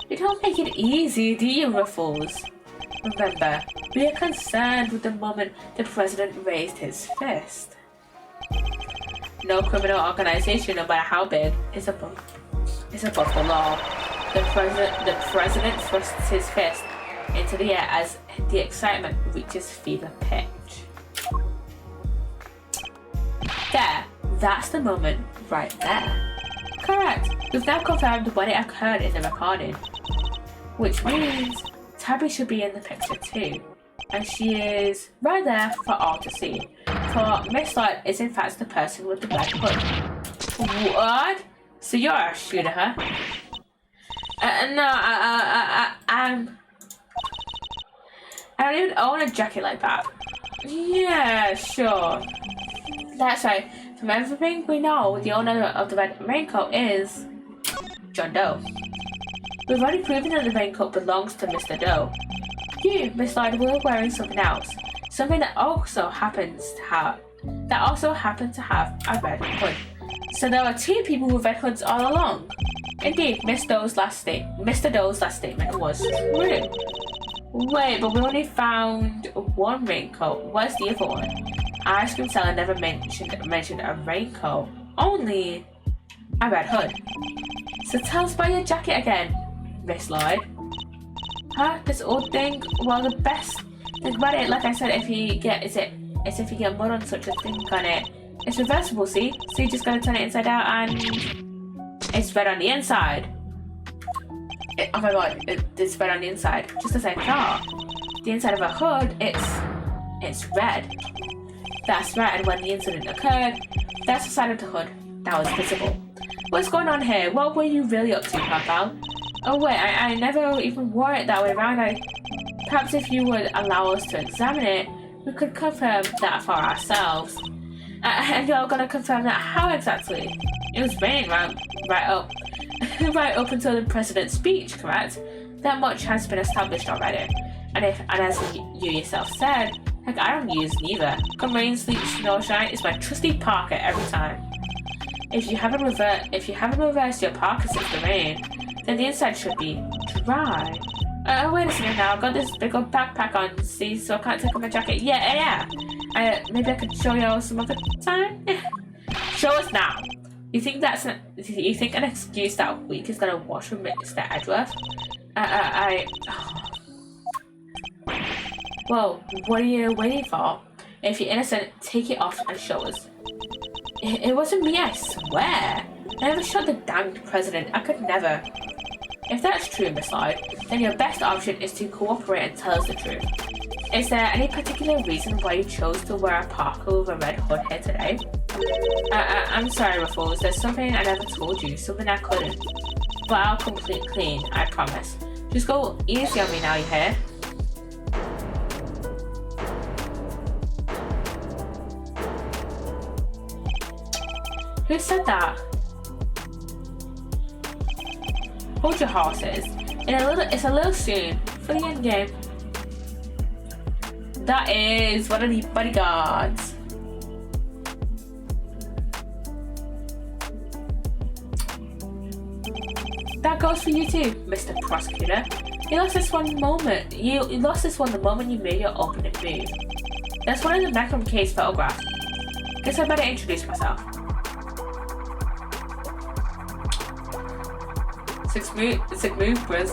you don't make it easy, do you, Ruffles? Remember, we are concerned with the moment the president raised his fist. No criminal organization, no matter how big, is above the law. The president thrusts his fist into the air as the excitement reaches fever pitch. There, that's the moment right there. Correct. We've now confirmed when it occurred in the recording, which means Tabby should be in the picture too, and she is right there for all to see. For Miss Lloyd is in fact the person with the black hood. What? So you're a shooter, huh? No, don't even own a jacket like that. Yeah, sure. That's right. From everything we know, the owner of the red raincoat is John Doe. We've already proven that the raincoat belongs to Mr. Doe. You, Miss Lloyd, were wearing something else. Something that also happens to have a red hood. So there are two people with red hoods all along. Indeed, Mr. Doe's last statement was true. Wait, but we only found one raincoat. Where's the other one? Our ice cream seller never mentioned a raincoat, only a red hood. So tell us about your jacket again, Miss Lloyd. Huh? This old thing? Well, the best thing about it, like I said, if you get mud on such a thing on it, it's reversible, see? So you just gotta turn it inside out and it's red on the inside. Oh my god, it's red on the inside. Just as I thought. The inside of a hood, it's red. That's red when the incident occurred. That's the side of the hood that was visible. What's going on here? What were you really up to, pal? Oh wait, I never even wore it that way around. Perhaps if you would allow us to examine it, we could confirm that for ourselves. And you're gonna confirm that how exactly? It was raining right up right up until the president's speech, correct? That much has been established already. And as you yourself said, heck, I don't use neither. Come rain, sleet, snow, shine, it's my trusty parka every time. If you haven't reversed your parka since the rain, then the inside should be dry. Wait a second now, I've got this big old backpack on, see, so I can't take off my jacket. Yeah. Maybe I could show you some other time? Show us now. You think an excuse that week is gonna wash with Mr. Edgeworth? Well, what are you waiting for? If you're innocent, take it off and show us. It wasn't me, I swear. I never shot the danged president. I could never. If that's true, Miss Lloyd, then your best option is to cooperate and tell us the truth. Is there any particular reason why you chose to wear a parka with a red hood here today? I'm sorry, Ruffles. There's something I never told you, something I couldn't. But I'll complete clean, I promise. Just go easy on me now, you hear? Who said that? Hold your horses. It's a little soon for the end game. That is one of the bodyguards. That goes for you too, Mr. Prosecutor. You lost this one moment. You lost this one the moment you made your opening move. That's one of the Macron case photographs. Guess I better introduce myself. Six moves, bros.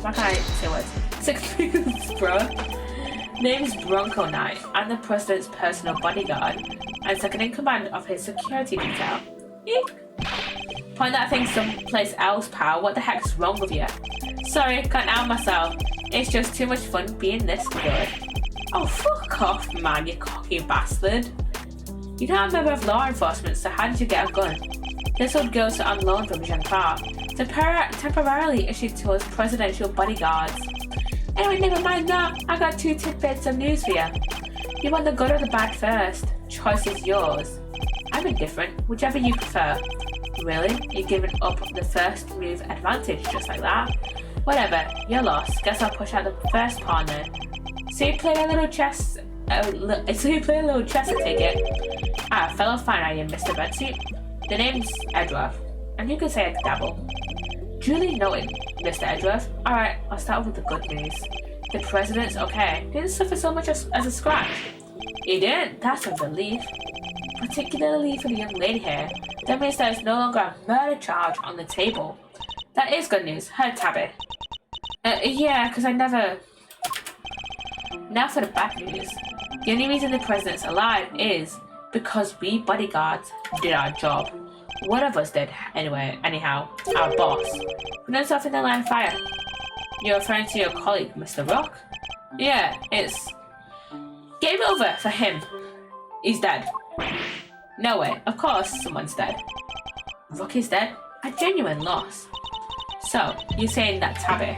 Why can't I say words? 6 moves, bro. Name's Bronco Knight. I'm the president's personal bodyguard and second in command of his security detail. Eek. Point that thing someplace else, pal. What the heck's wrong with you? Sorry, can't out myself. It's just too much fun being this good. Oh, fuck off, man, you cocky bastard. You're not a member of law enforcement, so how did you get a gun? This one goes on loan from Jean Claude, temporarily issued to us presidential bodyguards. Anyway, never mind that. I got 2 tidbits of news for you. You want the good or the bad first? Choice is yours. I'm indifferent, whichever you prefer. Really? You're giving up the first move advantage just like that? Whatever, you're lost. Guess I'll push out the first pawn then. So you play a little chess. I take it. Ah, fellow fine, are you, Mr. Bedsuit? The name's Edgeworth, and you can say I dabble. Duly noted, Mr. Edgeworth. Alright, I'll start with the good news. The president's okay. Didn't suffer so much as a scratch. He didn't? That's a relief. Particularly for the young lady here. That means there's no longer a murder charge on the table. That is good news. Her Tabby. Yeah, because I never... Now for the bad news. The only reason the president's alive is because we bodyguards did our job. One of us did, anyhow, our boss. We done something in the line of fire. You're referring to your colleague, Mr. Rock? Yeah, it's... Game over for him. He's dead. No way, of course someone's dead. Rock is dead? A genuine loss. So, you're saying that Tabby?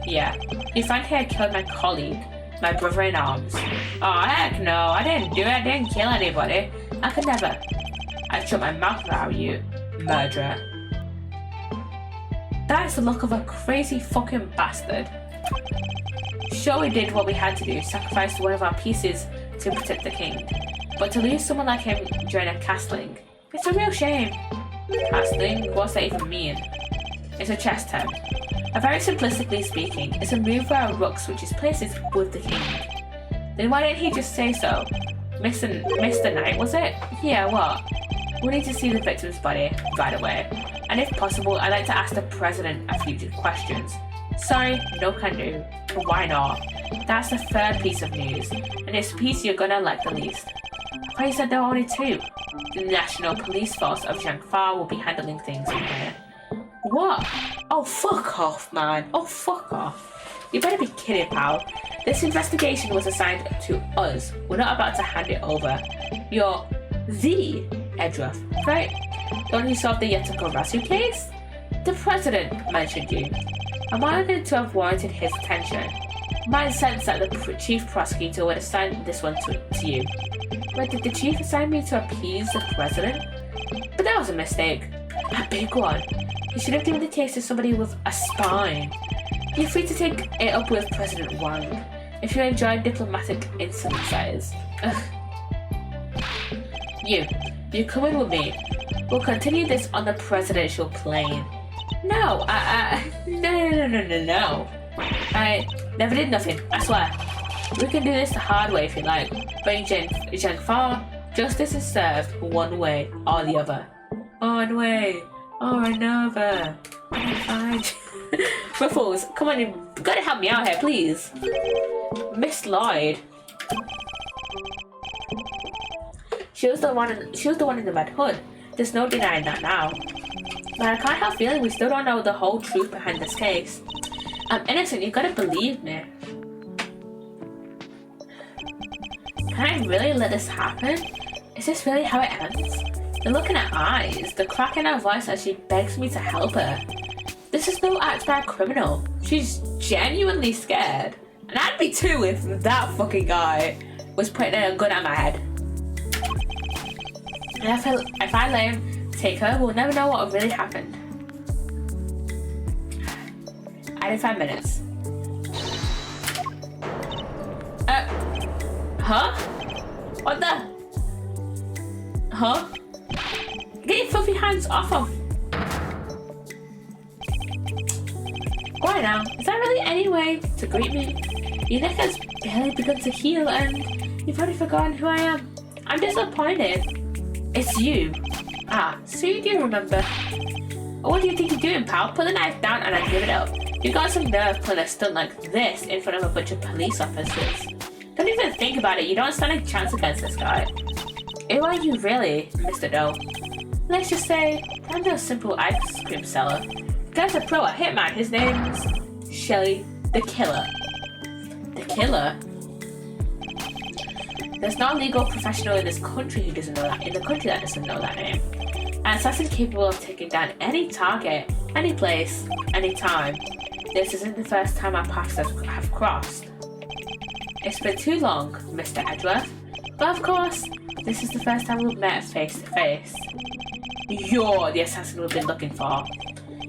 Yeah. You frankly had killed my colleague, my brother in arms. Oh, heck no, I didn't do it. I didn't kill anybody. I could never. I'd shut my mouth about you, murderer. That is the look of a crazy fucking bastard. Sure, we did what we had to do, sacrificed one of our pieces to protect the king. But to lose someone like him during a castling, it's a real shame. Castling? What's that even mean? It's a chess term. Very simplistically speaking, it's a move where a rook switches places with the king. Then why didn't he just say so? Mr. Knight, was it? Yeah, what? We need to see the victim's body right away. And if possible, I'd like to ask the president a few questions. Sorry, no can do. But why not? That's the third piece of news, and it's the piece you're gonna like the least. I thought you said there were only two. The National Police Force of Zhangfa will be handling things in here. What? Oh, fuck off, man. Oh, fuck off. You better be kidding, pal. This investigation was assigned to us. We're not about to hand it over. You're the Edruff, right? The one who solved the Yetoko Rasu case? The president mentioned you. Am I going to have warranted his attention? Mine sense that the chief prosecutor would assign this one to you. But did the chief assign me to appease the president? But that was a mistake. A big one. You should have given the case to somebody with a spine. You're free to take it up with President Wang if you enjoy diplomatic instances. You come in with me. We'll continue this on the presidential plane. No. I never did nothing, I swear. We can do this the hard way if you like. Bring Zhangfa, justice is served one way or the other. One way or another. Fine. Ruffles, come on, you gotta help me out here, please. Miss Lloyd. She was the one in the red hood. There's no denying that now. But I can't help feeling we still don't know the whole truth behind this case. I'm innocent, you gotta believe me. Can I really let this happen? Is this really how it ends? The look in her eyes, the crack in her voice as she begs me to help her. This is no act by a criminal. She's genuinely scared. And I'd be too if that fucking guy was putting a gun at my head. And if I let him take her, we'll never know what really happened. I need 5 minutes. Huh? What the? Huh? Get your filthy hands off him. Why now? Is that really any way to greet me? Your neck has barely begun to heal and you've already forgotten who I am. I'm disappointed. It's you. Ah, so you do remember. What do you think you're doing, pal? Put the knife down and I give it up. You got some nerve pulling a stunt like this in front of a bunch of police officers. Don't even think about it. You don't stand a chance against this guy. Who are you really, Mr. Doe? Let's just say, I'm no simple ice cream seller. Guy's a pro at hitman. His name's Shelly the Killer. The Killer? There's no legal professional in this country who doesn't know that. In the country that doesn't know that name. An assassin capable of taking down any target, any place, any time. This isn't the first time our paths have crossed. It's been too long, Mr. Edgeworth. But of course, this is the first time we've met face to face. You're the assassin we've been looking for.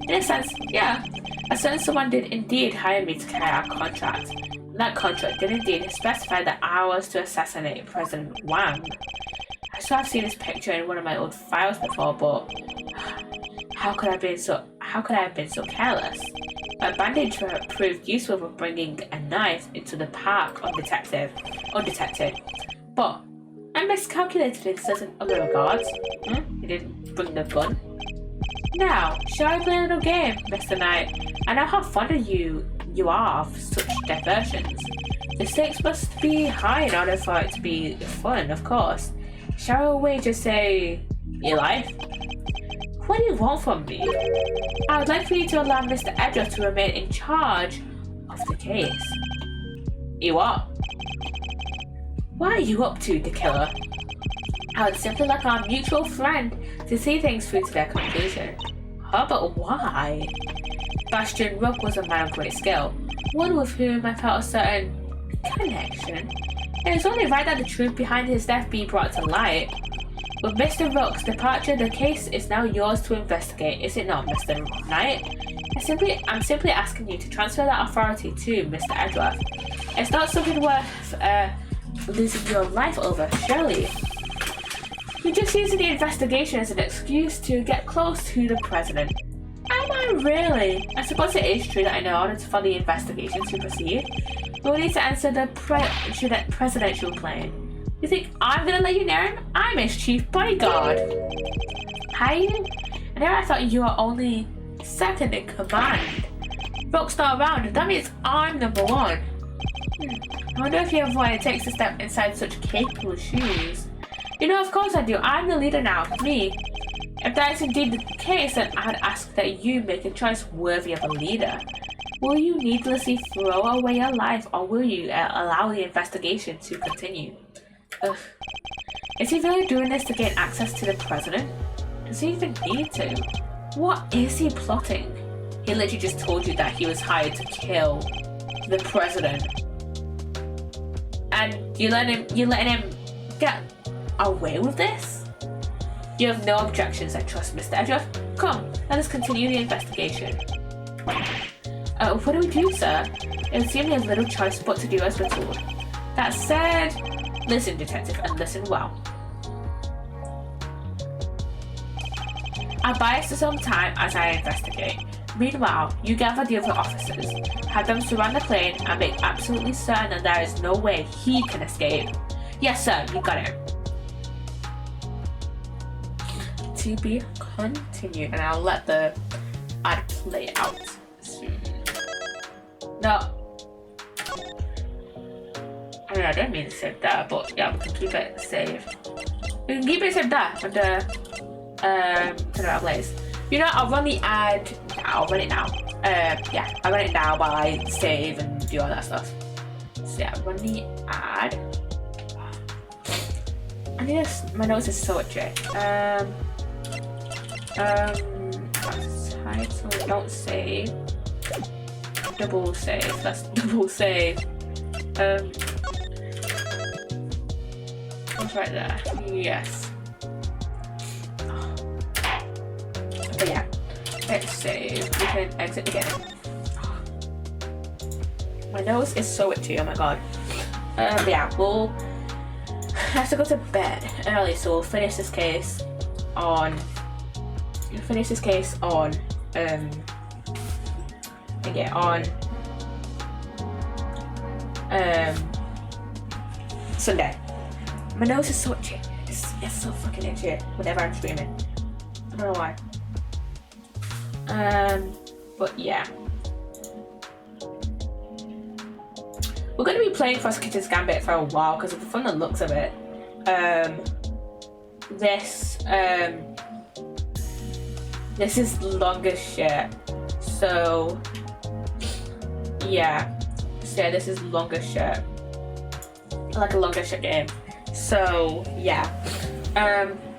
In a sense, yeah. A certain someone did indeed hire me to carry out a contract. That contract did indeed specify that I was to assassinate President Wang. I swear I've seen his picture in one of my old files before, but how could I have been so careless? My bandage proved useful for bringing a knife into the park undetected. But I miscalculated in certain other regards. You didn't bring the gun. Now, shall I play a little game, Mr. Knight? I know how fond of you are of such diversions. The stakes must be high in order for it to be fun, of course. Shall we just say your life? What do you want from me? I would like for you to allow Mr. Edgeworth to remain in charge of the case. You what? What are you up to, the Killer? I would simply like our mutual friend to see things through to their conclusion. Huh, but why? Bastion Rook was a man of great skill. one with whom I felt a certain connection. It is only right that the truth behind his death be brought to light. With Mr. Rook's departure, the case is now yours to investigate, is it not, Mr. Knight? I'm simply asking you to transfer that authority to Mr. Edgeworth. It's not something worth losing your life over, surely. You're just using the investigation as an excuse to get close to the president. Am I really? I suppose it is true that in order for the investigation to proceed, we'll need to answer the presidential claim. You think I'm gonna let you near him? I'm his chief bodyguard. Are you? And here I thought you were only second in command. Rook's not around, that means I'm number one. I wonder if you have what it takes to step inside such capable shoes. You know, of course I do. I'm the leader now. Me. If that is indeed the case, then I'd ask that you make a choice worthy of a leader. Will you needlessly throw away your life, or will you allow the investigation to continue? Ugh. Is he really doing this to gain access to the president? Does he even need to? What is he plotting? He literally just told you that he was hired to kill the president. And you're letting him get away with this? You have no objections, I trust, Mr. Edgeworth. Come, let us continue the investigation. What do we do, sir? It would seem we have little choice but to do as we're told. That said, listen, detective, and listen well. I'll buy us some time as I investigate. Meanwhile, you gather the other officers, have them surround the plane, and make absolutely certain that there is no way he can escape. Yes, sir, you got it. To be continued, and I'll let the ad play out soon. No. I mean, I don't mean to save that, but yeah, we can keep it saved. We can keep it saved there under turn around place. You know, I'll run the ad now. I'll run it now. Yeah, I'll run it now while I save and do all that stuff. So yeah, run the ad. I need to, my nose is so itchy. Title, don't save. Double save. Let's double save. What's right there? Yes. But yeah, let's save. We can exit again. My nose is so itchy. Oh my god. But yeah, we'll have to go to bed early, so we'll finish this case on. Again on Sunday. My nose is so itchy. It's so fucking itchy whenever I'm streaming. I don't know why. But yeah. We're going to be playing Prosecutor's Gambit for a while because from the looks of it. This is long as shit. So yeah. So this is long as shit. Like a longer shit game. So yeah.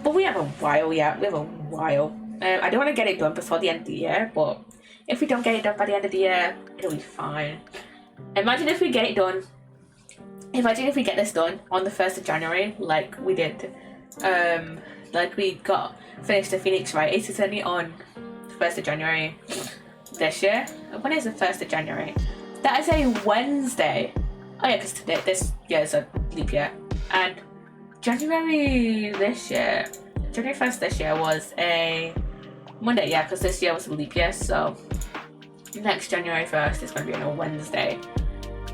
But we have a while, yeah. We have a while. I don't want to get it done before the end of the year, but if we don't get it done by the end of the year, it'll be fine. Imagine if we get it done. Imagine if we get this done on the 1st of January, like we did. Like we got finished the Phoenix Wright. It's only on the 1st of January this year. When is the 1st of January? That is a Wednesday. Oh yeah, because today, this year is a leap year. And January 1st this year was a Monday, yeah, because this year was a leap year, so next January 1st is going to be on a Wednesday.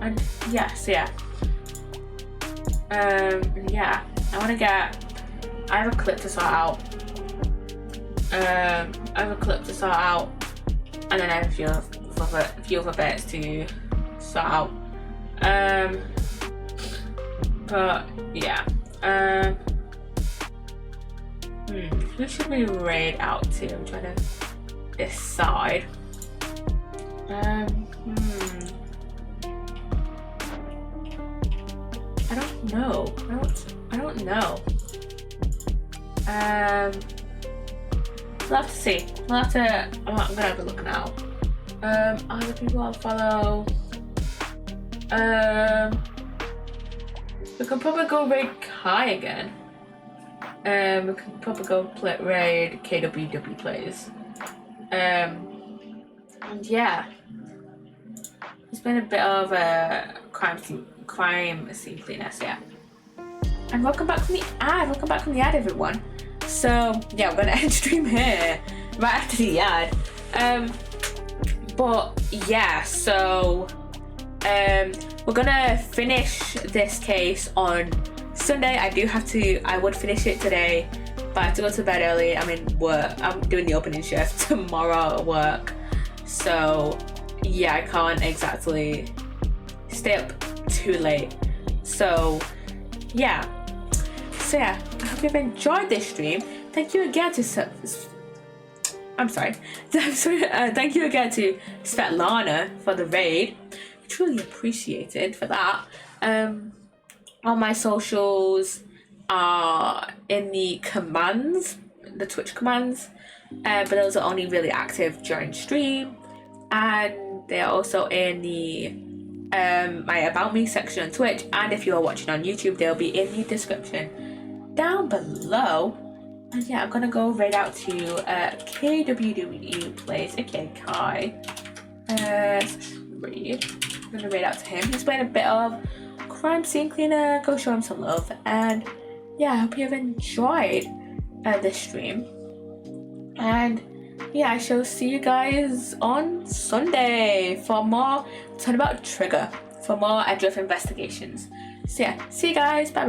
And yeah, so yeah. Yeah, I have a clip to sort out. And then I have a few other bits to sort out. But yeah. Who should we raid out to? I'm trying to decide. I don't know. We'll have to see. I'm gonna have a look now. Other people I'll follow. We can probably go raid Kai again. We can probably go raid KWW plays. And yeah, it's been a bit of a crime scene cleanliness, yeah. And welcome back from the ad, everyone. So yeah, we're gonna end stream here right after the ad. But yeah, so we're gonna finish this case on Sunday. I would finish it today, but I have to go to bed early. I'm in work. I'm doing the opening shift tomorrow at work. So yeah, I can't exactly stay up too late. So yeah. I hope you've enjoyed this stream. Thank you again to thank you again to Svetlana for the raid. Truly appreciated for that. All my socials are in the commands, the Twitch commands, but those are only really active during stream, and they're also in the my about me section on Twitch, and if you're watching on YouTube, they'll be in the description down below. And yeah, I'm gonna go raid out to KWW plays, aka Kai. Raid. I'm gonna raid out to him. He's playing a bit of crime scene cleaner. Go show him some love. And yeah, I hope you've enjoyed this stream. And yeah, I shall see you guys on Sunday for more Turnabout Trigger, for more Edriff investigations. So yeah, see you guys. Bye.